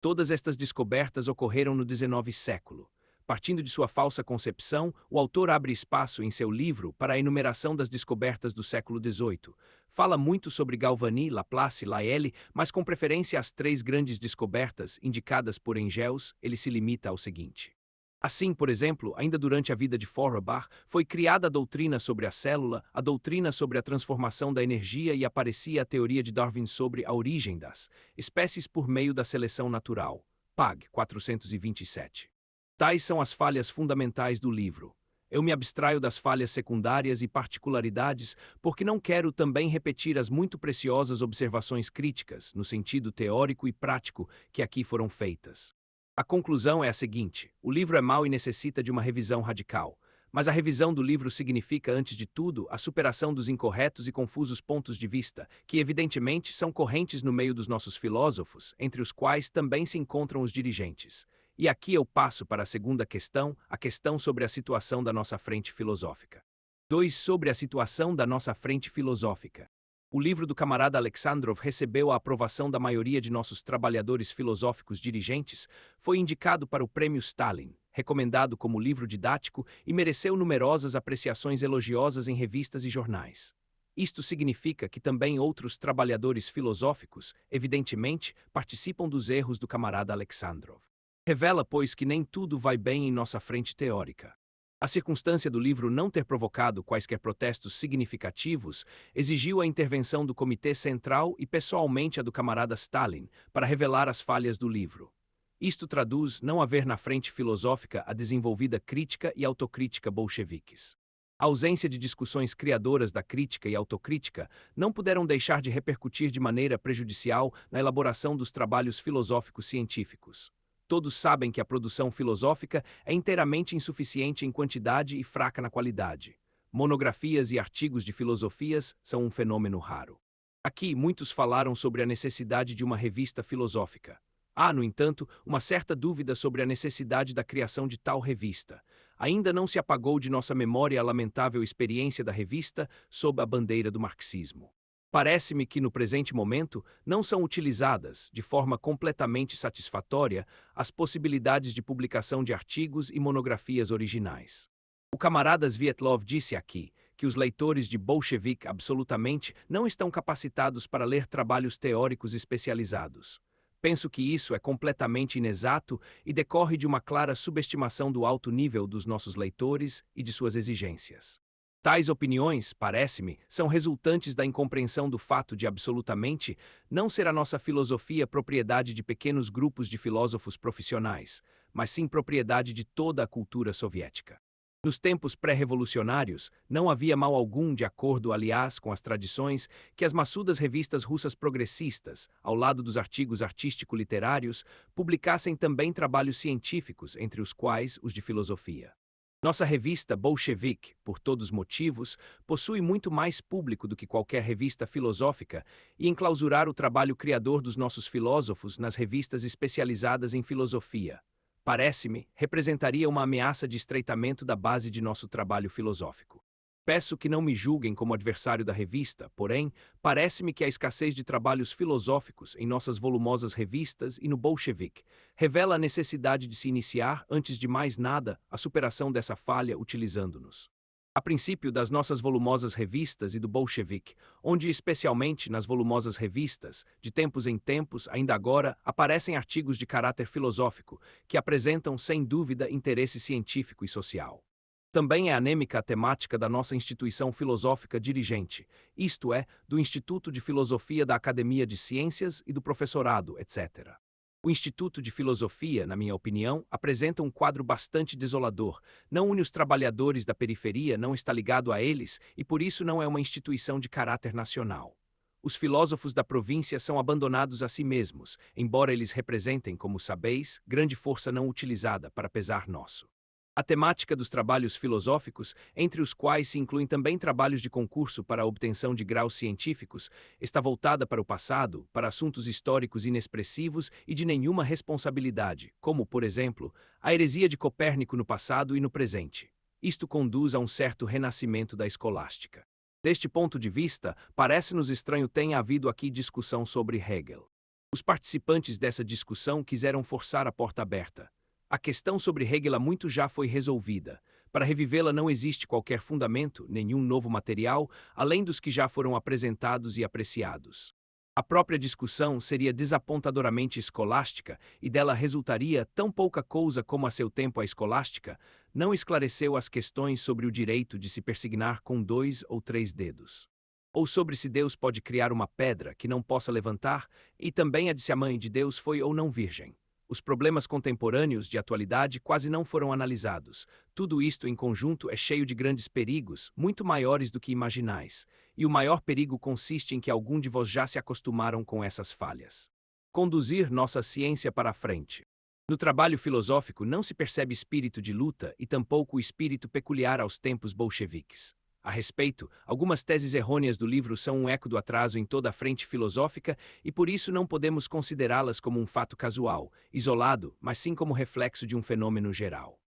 Todas estas descobertas ocorreram no XIX século. Partindo de sua falsa concepção, o autor abre espaço em seu livro para a enumeração das descobertas do século XVIII. Fala muito sobre Galvani, Laplace, Lyell, mas com preferência às três grandes descobertas indicadas por Engels, ele se limita ao seguinte. Assim, por exemplo, ainda durante a vida de Feuerbach, foi criada a doutrina sobre a célula, a doutrina sobre a transformação da energia e aparecia a teoria de Darwin sobre a origem das espécies por meio da seleção natural. PAG 427. Tais são as falhas fundamentais do livro. Eu me abstraio das falhas secundárias e particularidades porque não quero também repetir as muito preciosas observações críticas, no sentido teórico e prático, que aqui foram feitas. A conclusão é a seguinte: o livro é mau e necessita de uma revisão radical. Mas a revisão do livro significa, antes de tudo, a superação dos incorretos e confusos pontos de vista, que evidentemente são correntes no meio dos nossos filósofos, entre os quais também se encontram os dirigentes. E aqui eu passo para a segunda questão, a questão sobre a situação da nossa frente filosófica. 2. Sobre a situação da nossa frente filosófica. O livro do camarada Alexandrov recebeu a aprovação da maioria de nossos trabalhadores filosóficos dirigentes, foi indicado para o Prêmio Stalin, recomendado como livro didático e mereceu numerosas apreciações elogiosas em revistas e jornais. Isto significa que também outros trabalhadores filosóficos, evidentemente, participam dos erros do camarada Alexandrov. Revela, pois, que nem tudo vai bem em nossa frente teórica. A circunstância do livro não ter provocado quaisquer protestos significativos exigiu a intervenção do Comitê Central e pessoalmente a do camarada Stalin para revelar as falhas do livro. Isto traduz não haver na frente filosófica a desenvolvida crítica e autocrítica bolcheviques. A ausência de discussões criadoras da crítica e autocrítica não puderam deixar de repercutir de maneira prejudicial na elaboração dos trabalhos filosóficos científicos. Todos sabem que a produção filosófica é inteiramente insuficiente em quantidade e fraca na qualidade. Monografias e artigos de filosofias são um fenômeno raro. Aqui, muitos falaram sobre a necessidade de uma revista filosófica. Há, no entanto, uma certa dúvida sobre a necessidade da criação de tal revista. Ainda não se apagou de nossa memória a lamentável experiência da revista sob a bandeira do marxismo. Parece-me que, no presente momento, não são utilizadas, de forma completamente satisfatória, as possibilidades de publicação de artigos e monografias originais. O camarada Svietlov disse aqui que os leitores de Bolshevik absolutamente não estão capacitados para ler trabalhos teóricos especializados. Penso que isso é completamente inexato e decorre de uma clara subestimação do alto nível dos nossos leitores e de suas exigências. Tais opiniões, parece-me, são resultantes da incompreensão do fato de absolutamente não ser a nossa filosofia propriedade de pequenos grupos de filósofos profissionais, mas sim propriedade de toda a cultura soviética. Nos tempos pré-revolucionários, não havia mal algum, de acordo, aliás, com as tradições, que as maçudas revistas russas progressistas, ao lado dos artigos artístico-literários, publicassem também trabalhos científicos, entre os quais os de filosofia. Nossa revista Bolshevik, por todos os motivos, possui muito mais público do que qualquer revista filosófica e enclausurar o trabalho criador dos nossos filósofos nas revistas especializadas em filosofia, parece-me, representaria uma ameaça de estreitamento da base de nosso trabalho filosófico. Peço que não me julguem como adversário da revista, porém, parece-me que a escassez de trabalhos filosóficos em nossas volumosas revistas e no Bolshevik revela a necessidade de se iniciar, antes de mais nada, a superação dessa falha utilizando-nos. A princípio das nossas volumosas revistas e do Bolshevik, onde especialmente nas volumosas revistas, de tempos em tempos, ainda agora, aparecem artigos de caráter filosófico, que apresentam sem dúvida interesse científico e social. Também é anêmica a temática da nossa instituição filosófica dirigente, isto é, do Instituto de Filosofia da Academia de Ciências e do Professorado, etc. O Instituto de Filosofia, na minha opinião, apresenta um quadro bastante desolador, não une os trabalhadores da periferia, não está ligado a eles e por isso não é uma instituição de caráter nacional. Os filósofos da província são abandonados a si mesmos, embora eles representem, como sabeis, grande força não utilizada para pesar nosso. A temática dos trabalhos filosóficos, entre os quais se incluem também trabalhos de concurso para a obtenção de graus científicos, está voltada para o passado, para assuntos históricos inexpressivos e de nenhuma responsabilidade, como, por exemplo, a heresia de Copérnico no passado e no presente. Isto conduz a um certo renascimento da escolástica. Deste ponto de vista, parece-nos estranho tenha havido aqui discussão sobre Hegel. Os participantes dessa discussão quiseram forçar a porta aberta. A questão sobre Hegel há muito já foi resolvida. Para revivê-la não existe qualquer fundamento, nenhum novo material, além dos que já foram apresentados e apreciados. A própria discussão seria desapontadoramente escolástica e dela resultaria tão pouca coisa como a seu tempo a escolástica não esclareceu as questões sobre o direito de se persignar com 2 ou 3 dedos. Ou sobre se Deus pode criar uma pedra que não possa levantar, e também a de se a mãe de Deus foi ou não virgem. Os problemas contemporâneos de atualidade quase não foram analisados. Tudo isto em conjunto é cheio de grandes perigos, muito maiores do que imaginais, e o maior perigo consiste em que algum de vós já se acostumaram com essas falhas. Conduzir nossa ciência para a frente. No trabalho filosófico não se percebe espírito de luta e tampouco o espírito peculiar aos tempos bolcheviques. A respeito, algumas teses errôneas do livro são um eco do atraso em toda a frente filosófica e por isso não podemos considerá-las como um fato casual, isolado, mas sim como reflexo de um fenômeno geral.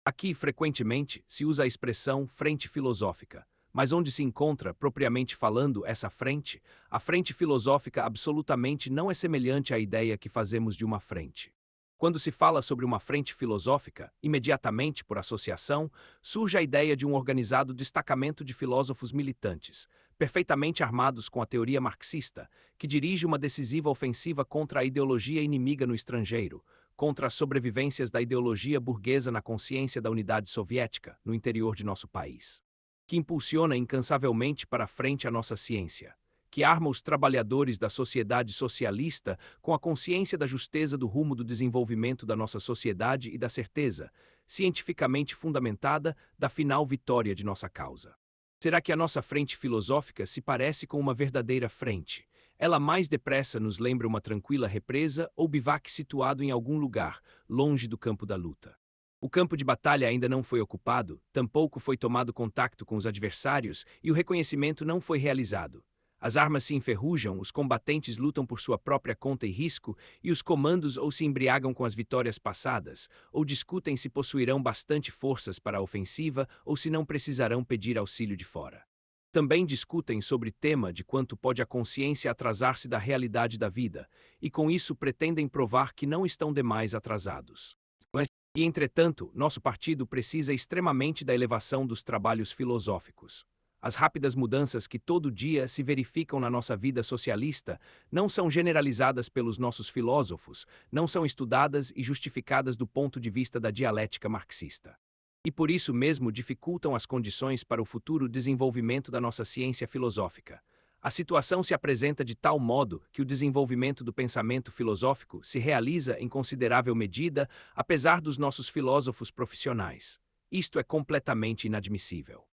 Aqui, frequentemente, se usa a expressão frente filosófica, mas onde se encontra, propriamente falando, essa frente, a frente filosófica absolutamente não é semelhante à ideia que fazemos de uma frente. Quando se fala sobre uma frente filosófica, imediatamente, por associação, surge a ideia de um organizado destacamento de filósofos militantes, perfeitamente armados com a teoria marxista, que dirige uma decisiva ofensiva contra a ideologia inimiga no estrangeiro, contra as sobrevivências da ideologia burguesa na consciência da unidade soviética, no interior de nosso país, que impulsiona incansavelmente para a frente a nossa ciência, que arma os trabalhadores da sociedade socialista com a consciência da justeza do rumo do desenvolvimento da nossa sociedade e da certeza, cientificamente fundamentada, da final vitória de nossa causa. Será que a nossa frente filosófica se parece com uma verdadeira frente? Ela mais depressa nos lembra uma tranquila represa ou bivac situado em algum lugar, longe do campo da luta. O campo de batalha ainda não foi ocupado, tampouco foi tomado contato com os adversários e o reconhecimento não foi realizado. As armas se enferrujam, os combatentes lutam por sua própria conta e risco, e os comandos ou se embriagam com as vitórias passadas, ou discutem se possuirão bastante forças para a ofensiva ou se não precisarão pedir auxílio de fora. Também discutem sobre tema de quanto pode a consciência atrasar-se da realidade da vida, e com isso pretendem provar que não estão demais atrasados. E, entretanto, nosso partido precisa extremamente da elevação dos trabalhos filosóficos. As rápidas mudanças que todo dia se verificam na nossa vida socialista não são generalizadas pelos nossos filósofos, não são estudadas e justificadas do ponto de vista da dialética marxista. E por isso mesmo dificultam as condições para o futuro desenvolvimento da nossa ciência filosófica. A situação se apresenta de tal modo que o desenvolvimento do pensamento filosófico se realiza em considerável medida, apesar dos nossos filósofos profissionais. Isto é completamente inadmissível.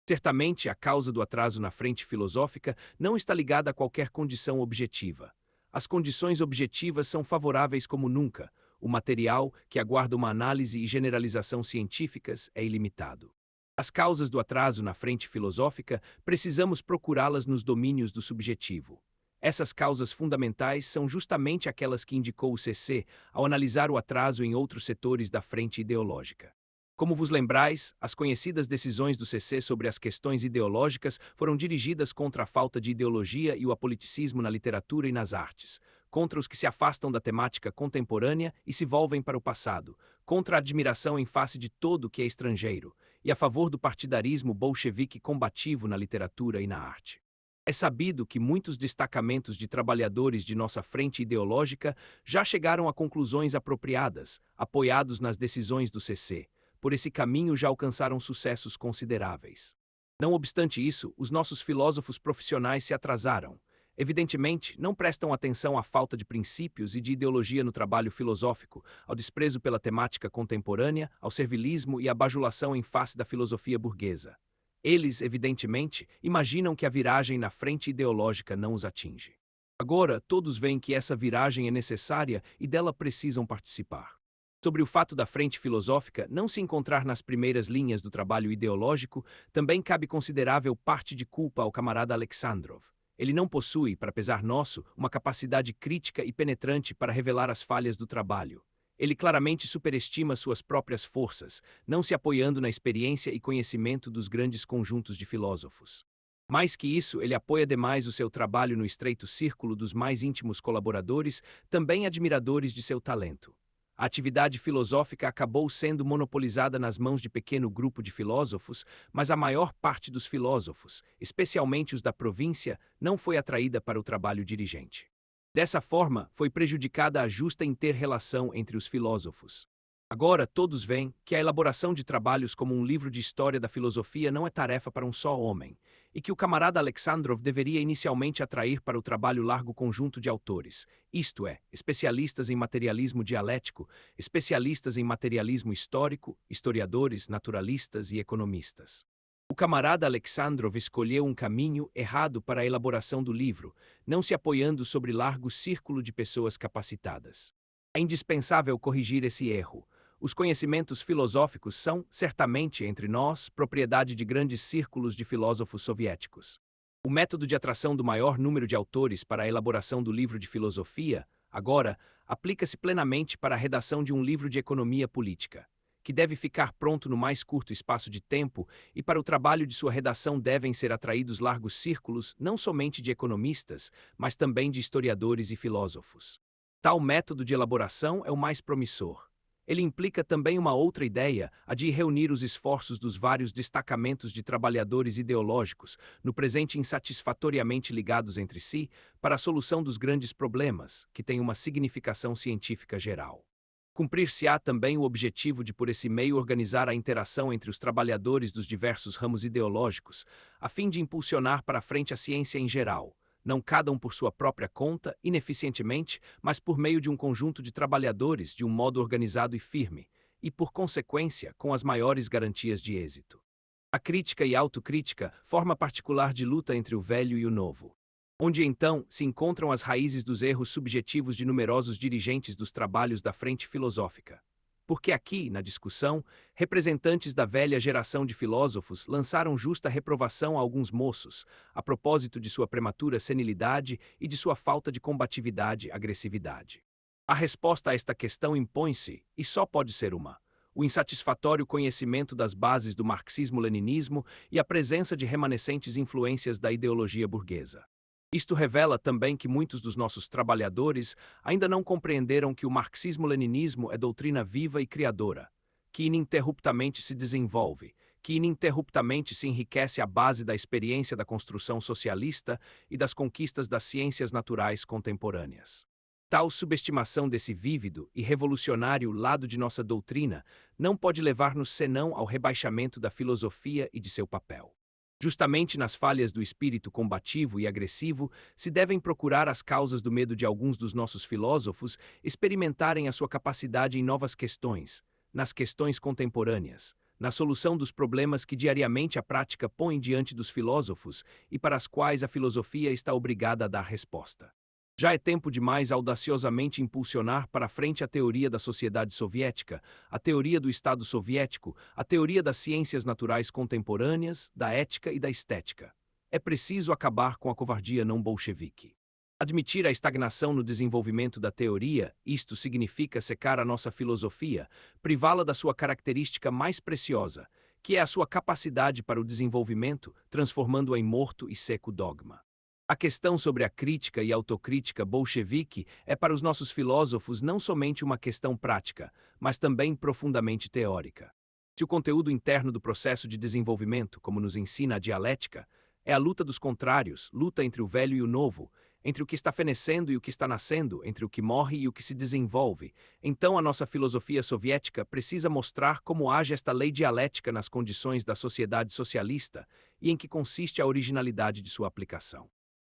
Certamente, a causa do atraso na frente filosófica não está ligada a qualquer condição objetiva. As condições objetivas são favoráveis como nunca. O material, que aguarda uma análise e generalização científicas, é ilimitado. As causas do atraso na frente filosófica, precisamos procurá-las nos domínios do subjetivo. Essas causas fundamentais são justamente aquelas que indicou o CC ao analisar o atraso em outros setores da frente ideológica. Como vos lembrais, as conhecidas decisões do CC sobre as questões ideológicas foram dirigidas contra a falta de ideologia e o apoliticismo na literatura e nas artes, contra os que se afastam da temática contemporânea e se volvem para o passado, contra a admiração em face de todo o que é estrangeiro, e a favor do partidarismo bolchevique combativo na literatura e na arte. É sabido que muitos destacamentos de trabalhadores de nossa frente ideológica já chegaram a conclusões apropriadas, apoiados nas decisões do CC. Por esse caminho já alcançaram sucessos consideráveis. Não obstante isso, os nossos filósofos profissionais se atrasaram. Evidentemente, não prestam atenção à falta de princípios e de ideologia no trabalho filosófico, ao desprezo pela temática contemporânea, ao servilismo e à bajulação em face da filosofia burguesa. Eles, evidentemente, imaginam que a viragem na frente ideológica não os atinge. Agora, todos veem que essa viragem é necessária e dela precisam participar. Sobre o fato da frente filosófica não se encontrar nas primeiras linhas do trabalho ideológico, também cabe considerável parte de culpa ao camarada Alexandrov. Ele não possui, para pesar nosso, uma capacidade crítica e penetrante para revelar as falhas do trabalho. Ele claramente superestima suas próprias forças, não se apoiando na experiência e conhecimento dos grandes conjuntos de filósofos. Mais que isso, ele apoia demais o seu trabalho no estreito círculo dos mais íntimos colaboradores, também admiradores de seu talento. A atividade filosófica acabou sendo monopolizada nas mãos de pequeno grupo de filósofos, mas a maior parte dos filósofos, especialmente os da província, não foi atraída para o trabalho dirigente. Dessa forma, foi prejudicada a justa inter-relação entre os filósofos. Agora todos veem que a elaboração de trabalhos como um livro de história da filosofia não é tarefa para um só homem, e que o camarada Alexandrov deveria inicialmente atrair para o trabalho largo conjunto de autores, isto é, especialistas em materialismo dialético, especialistas em materialismo histórico, historiadores, naturalistas e economistas. O camarada Alexandrov escolheu um caminho errado para a elaboração do livro, não se apoiando sobre largo círculo de pessoas capacitadas. É indispensável corrigir esse erro. Os conhecimentos filosóficos são, certamente, entre nós, propriedade de grandes círculos de filósofos soviéticos. O método de atração do maior número de autores para a elaboração do livro de filosofia, agora, aplica-se plenamente para a redação de um livro de economia política, que deve ficar pronto no mais curto espaço de tempo, e para o trabalho de sua redação devem ser atraídos largos círculos não somente de economistas, mas também de historiadores e filósofos. Tal método de elaboração é o mais promissor. Ele implica também uma outra ideia, a de reunir os esforços dos vários destacamentos de trabalhadores ideológicos, no presente insatisfatoriamente ligados entre si, para a solução dos grandes problemas, que têm uma significação científica geral. Cumprir-se-á também o objetivo de, por esse meio, organizar a interação entre os trabalhadores dos diversos ramos ideológicos, a fim de impulsionar para a frente a ciência em geral, não cada um por sua própria conta, ineficientemente, mas por meio de um conjunto de trabalhadores de um modo organizado e firme, e, por consequência, com as maiores garantias de êxito. A crítica e autocrítica forma particular de luta entre o velho e o novo, onde então se encontram as raízes dos erros subjetivos de numerosos dirigentes dos trabalhos da frente filosófica. Porque aqui, na discussão, representantes da velha geração de filósofos lançaram justa reprovação a alguns moços, a propósito de sua prematura senilidade e de sua falta de combatividade e agressividade. A resposta a esta questão impõe-se, e só pode ser uma: o insatisfatório conhecimento das bases do marxismo-leninismo e a presença de remanescentes influências da ideologia burguesa. Isto revela também que muitos dos nossos trabalhadores ainda não compreenderam que o marxismo-leninismo é doutrina viva e criadora, que ininterruptamente se desenvolve, que ininterruptamente se enriquece à base da experiência da construção socialista e das conquistas das ciências naturais contemporâneas. Tal subestimação desse vívido e revolucionário lado de nossa doutrina não pode levar-nos senão ao rebaixamento da filosofia e de seu papel. Justamente nas falhas do espírito combativo e agressivo se devem procurar as causas do medo de alguns dos nossos filósofos experimentarem a sua capacidade em novas questões, nas questões contemporâneas, na solução dos problemas que diariamente a prática põe diante dos filósofos e para as quais a filosofia está obrigada a dar resposta. Já é tempo demais audaciosamente impulsionar para a frente a teoria da sociedade soviética, a teoria do Estado soviético, a teoria das ciências naturais contemporâneas, da ética e da estética. É preciso acabar com a covardia não bolchevique. Admitir a estagnação no desenvolvimento da teoria, isto significa secar a nossa filosofia, privá-la da sua característica mais preciosa, que é a sua capacidade para o desenvolvimento, transformando-a em morto e seco dogma. A questão sobre a crítica e autocrítica bolchevique é para os nossos filósofos não somente uma questão prática, mas também profundamente teórica. Se o conteúdo interno do processo de desenvolvimento, como nos ensina a dialética, é a luta dos contrários, luta entre o velho e o novo, entre o que está fenecendo e o que está nascendo, entre o que morre e o que se desenvolve, então a nossa filosofia soviética precisa mostrar como age esta lei dialética nas condições da sociedade socialista e em que consiste a originalidade de sua aplicação.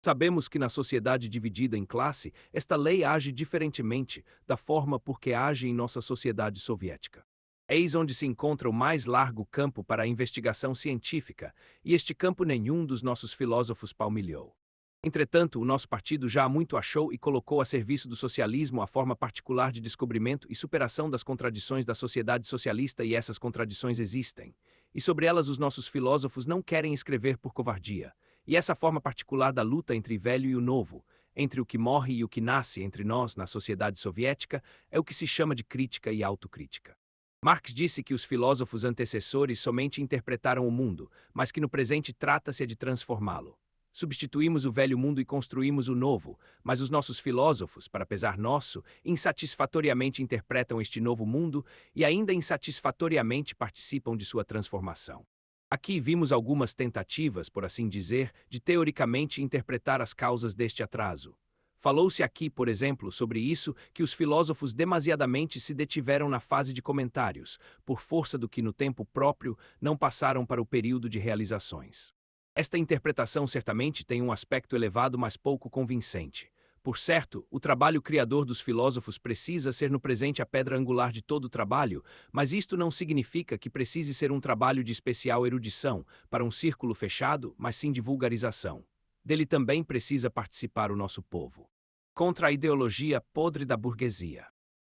Sabemos que na sociedade dividida em classe, esta lei age diferentemente da forma por que age em nossa sociedade soviética. Eis onde se encontra o mais largo campo para a investigação científica, e este campo nenhum dos nossos filósofos palmilhou. Entretanto, o nosso partido já há muito achou e colocou a serviço do socialismo a forma particular de descobrimento e superação das contradições da sociedade socialista, e essas contradições existem. E sobre elas os nossos filósofos não querem escrever por covardia. E essa forma particular da luta entre o velho e o novo, entre o que morre e o que nasce entre nós na sociedade soviética, é o que se chama de crítica e autocrítica. Marx disse que os filósofos antecessores somente interpretaram o mundo, mas que no presente trata-se de transformá-lo. Substituímos o velho mundo e construímos o novo, mas os nossos filósofos, para pesar nosso, insatisfatoriamente interpretam este novo mundo e ainda insatisfatoriamente participam de sua transformação. Aqui vimos algumas tentativas, por assim dizer, de teoricamente interpretar as causas deste atraso. Falou-se aqui, por exemplo, sobre isso que os filósofos demasiadamente se detiveram na fase de comentários, por força do que no tempo próprio não passaram para o período de realizações. Esta interpretação certamente tem um aspecto elevado, mas pouco convincente. Por certo, o trabalho criador dos filósofos precisa ser no presente a pedra angular de todo o trabalho, mas isto não significa que precise ser um trabalho de especial erudição, para um círculo fechado, mas sim de vulgarização. Dele também precisa participar o nosso povo. Contra a ideologia podre da burguesia.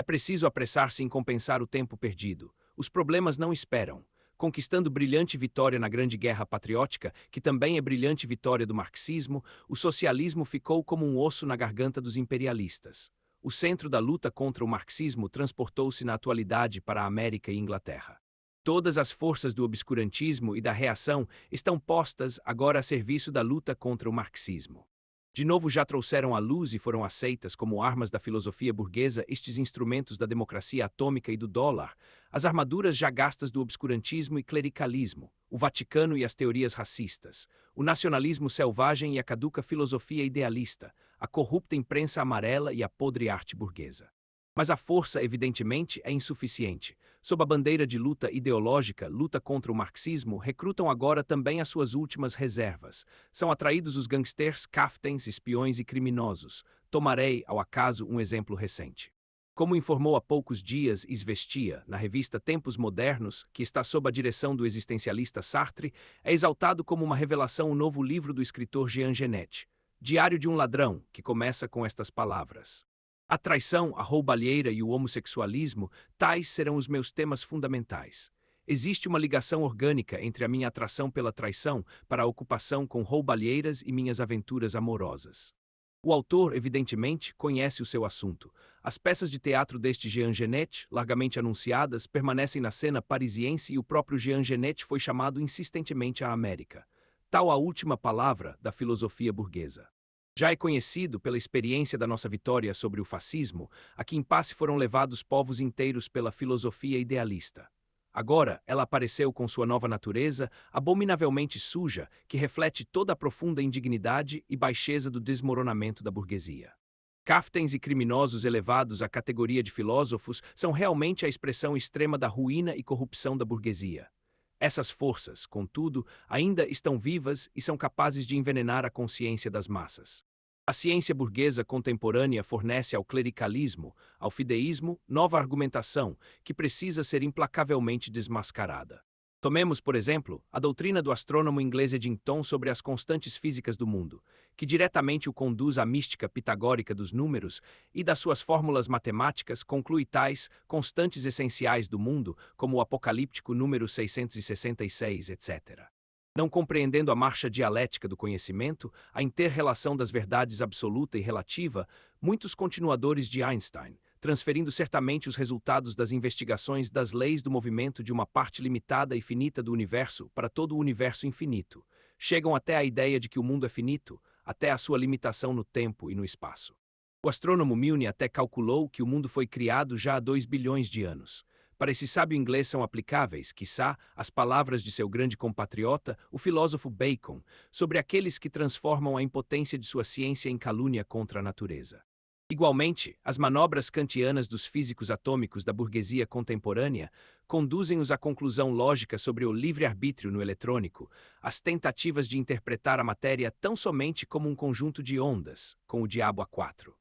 É preciso apressar-se em compensar o tempo perdido. Os problemas não esperam. Conquistando brilhante vitória na Grande Guerra Patriótica, que também é brilhante vitória do marxismo, o socialismo ficou como um osso na garganta dos imperialistas. O centro da luta contra o marxismo transportou-se na atualidade para a América e Inglaterra. Todas as forças do obscurantismo e da reação estão postas agora a serviço da luta contra o marxismo. De novo já trouxeram à luz e foram aceitas como armas da filosofia burguesa estes instrumentos da democracia atômica e do dólar, as armaduras já gastas do obscurantismo e clericalismo, o Vaticano e as teorias racistas, o nacionalismo selvagem e a caduca filosofia idealista, a corrupta imprensa amarela e a podre arte burguesa. Mas a força, evidentemente, é insuficiente. Sob a bandeira de luta ideológica, luta contra o marxismo, recrutam agora também as suas últimas reservas. São atraídos os gangsters, caftens, espiões e criminosos. Tomarei, ao acaso, um exemplo recente. Como informou há poucos dias Izvestia, na revista Tempos Modernos, que está sob a direção do existencialista Sartre, é exaltado como uma revelação o novo livro do escritor Jean Genet, Diário de um Ladrão, que começa com estas palavras. A traição, a roubalheira e o homossexualismo, tais serão os meus temas fundamentais. Existe uma ligação orgânica entre a minha atração pela traição para a ocupação com roubalheiras e minhas aventuras amorosas. O autor, evidentemente, conhece o seu assunto. As peças de teatro deste Jean Genet, largamente anunciadas, permanecem na cena parisiense e o próprio Jean Genet foi chamado insistentemente à América. Tal a última palavra da filosofia burguesa. Já é conhecido pela experiência da nossa vitória sobre o fascismo, a que impasse foram levados povos inteiros pela filosofia idealista. Agora, ela apareceu com sua nova natureza, abominavelmente suja, que reflete toda a profunda indignidade e baixeza do desmoronamento da burguesia. Caftens e criminosos elevados à categoria de filósofos são realmente a expressão extrema da ruína e corrupção da burguesia. Essas forças, contudo, ainda estão vivas e são capazes de envenenar a consciência das massas. A ciência burguesa contemporânea fornece ao clericalismo, ao fideísmo, nova argumentação, que precisa ser implacavelmente desmascarada. Tomemos, por exemplo, a doutrina do astrônomo inglês Eddington sobre as constantes físicas do mundo, que diretamente o conduz à mística pitagórica dos números e das suas fórmulas matemáticas conclui tais constantes essenciais do mundo, como o apocalíptico número 666, etc. Não compreendendo a marcha dialética do conhecimento, a inter-relação das verdades absoluta e relativa, muitos continuadores de Einstein, transferindo certamente os resultados das investigações das leis do movimento de uma parte limitada e finita do universo para todo o universo infinito, chegam até a ideia de que o mundo é finito, até a sua limitação no tempo e no espaço. O astrônomo Milne até calculou que o mundo foi criado já há 2 bilhões de anos. Para esse sábio inglês são aplicáveis, quiçá, as palavras de seu grande compatriota, o filósofo Bacon, sobre aqueles que transformam a impotência de sua ciência em calúnia contra a natureza. Igualmente, as manobras kantianas dos físicos atômicos da burguesia contemporânea conduzem-os à conclusão lógica sobre o livre-arbítrio no eletrônico, as tentativas de interpretar a matéria tão somente como um conjunto de ondas, com o diabo a 4.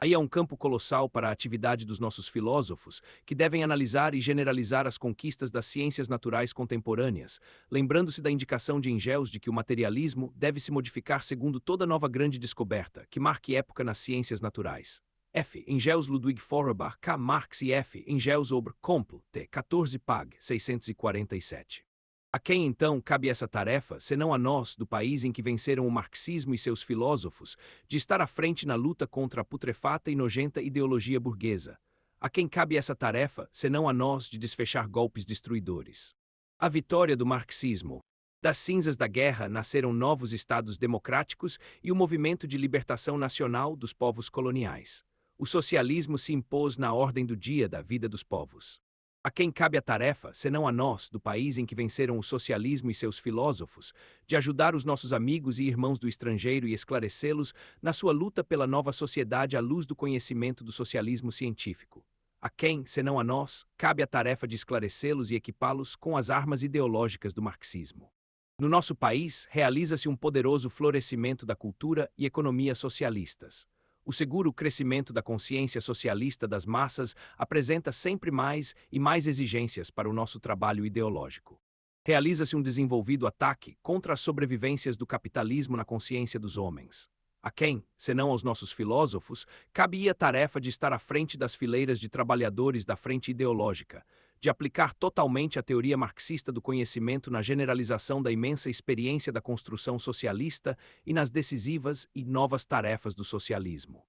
Aí há um campo colossal para a atividade dos nossos filósofos, que devem analisar e generalizar as conquistas das ciências naturais contemporâneas, lembrando-se da indicação de Engels de que o materialismo deve se modificar segundo toda nova grande descoberta, que marque época nas ciências naturais. F. Engels Ludwig Feuerbach, K. Marx e F. Engels Ober Compl. T. 14 Pag. 647. A quem, então, cabe essa tarefa, senão a nós, do país em que venceram o marxismo e seus filósofos, de estar à frente na luta contra a putrefata e nojenta ideologia burguesa? A quem cabe essa tarefa, senão a nós, de desfechar golpes destruidores? A vitória do marxismo. Das cinzas da guerra nasceram novos estados democráticos e o movimento de libertação nacional dos povos coloniais. O socialismo se impôs na ordem do dia da vida dos povos. A quem cabe a tarefa, senão a nós, do país em que venceram o socialismo e seus filósofos, de ajudar os nossos amigos e irmãos do estrangeiro e esclarecê-los na sua luta pela nova sociedade à luz do conhecimento do socialismo científico? A quem, senão a nós, cabe a tarefa de esclarecê-los e equipá-los com as armas ideológicas do marxismo? No nosso país, realiza-se um poderoso florescimento da cultura e economia socialistas. O seguro crescimento da consciência socialista das massas apresenta sempre mais e mais exigências para o nosso trabalho ideológico. Realiza-se um desenvolvido ataque contra as sobrevivências do capitalismo na consciência dos homens. A quem, senão aos nossos filósofos, cabia a tarefa de estar à frente das fileiras de trabalhadores da frente ideológica, de aplicar totalmente a teoria marxista do conhecimento na generalização da imensa experiência da construção socialista e nas decisivas e novas tarefas do socialismo.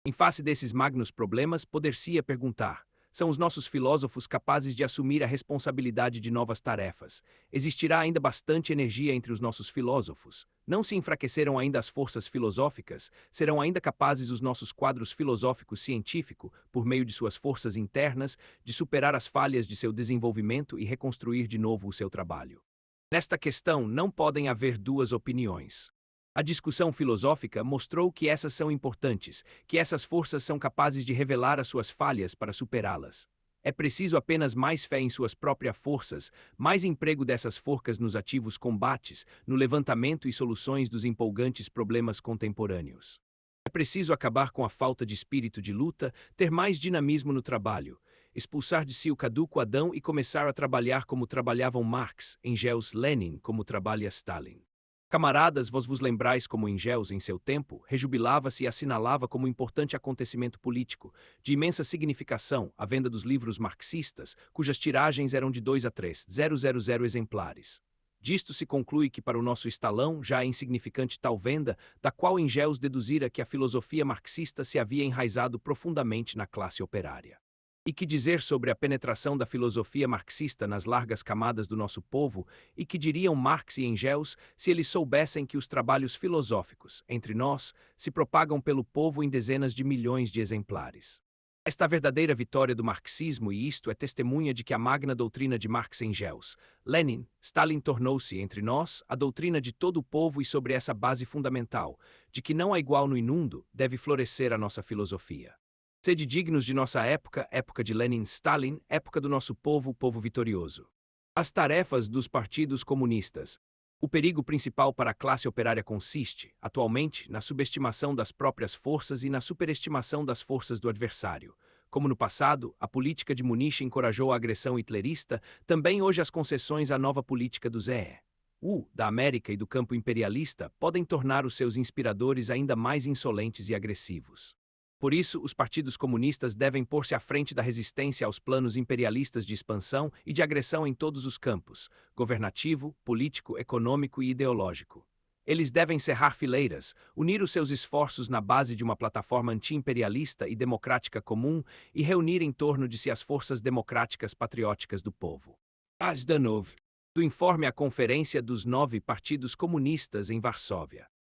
Em face desses magnos problemas, poder-se-ia perguntar: são os nossos filósofos capazes de assumir a responsabilidade de novas tarefas? Existirá ainda bastante energia entre os nossos filósofos? Não se enfraqueceram ainda as forças filosóficas? Serão ainda capazes os nossos quadros filosóficos científico, por meio de suas forças internas, de superar as falhas de seu desenvolvimento e reconstruir de novo o seu trabalho? Nesta questão não podem haver duas opiniões. A discussão filosófica mostrou que essas são importantes, que essas forças são capazes de revelar as suas falhas para superá-las. É preciso apenas mais fé em suas próprias forças, mais emprego dessas forças nos ativos combates, no levantamento e soluções dos empolgantes problemas contemporâneos. É preciso acabar com a falta de espírito de luta, ter mais dinamismo no trabalho, expulsar de si o caduco Adão e começar a trabalhar como trabalhavam Marx, Engels, Lenin, como trabalha Stalin. Camaradas, vos lembrais como Engels, em seu tempo, rejubilava-se e assinalava como importante acontecimento político, de imensa significação, a venda dos livros marxistas, cujas tiragens eram de 2 a 3.000 exemplares. Disto se conclui que para o nosso estalão já é insignificante tal venda, da qual Engels deduzira que a filosofia marxista se havia enraizado profundamente na classe operária. E que dizer sobre a penetração da filosofia marxista nas largas camadas do nosso povo, e que diriam Marx e Engels se eles soubessem que os trabalhos filosóficos, entre nós, se propagam pelo povo em dezenas de milhões de exemplares. Esta verdadeira vitória do marxismo, e isto é testemunha de que a magna doutrina de Marx e Engels, Lenin, Stalin tornou-se, entre nós, a doutrina de todo o povo, e sobre essa base fundamental, de que não há igual no inundo, deve florescer a nossa filosofia. Sede dignos de nossa época, época de Lenin, Stalin, época do nosso povo, povo vitorioso. As tarefas dos partidos comunistas. O perigo principal para a classe operária consiste, atualmente, na subestimação das próprias forças e na superestimação das forças do adversário. Como no passado, a política de Munique encorajou a agressão hitlerista, também hoje as concessões à nova política do ZE.U. da América e do campo imperialista podem tornar os seus inspiradores ainda mais insolentes e agressivos. Por isso, os partidos comunistas devem pôr-se à frente da resistência aos planos imperialistas de expansão e de agressão em todos os campos, governativo, político, econômico e ideológico. Eles devem cerrar fileiras, unir os seus esforços na base de uma plataforma anti-imperialista e democrática comum e reunir em torno de si as forças democráticas patrióticas do povo. Zdanov, do informe à Conferência dos 9 Partidos Comunistas em Varsóvia.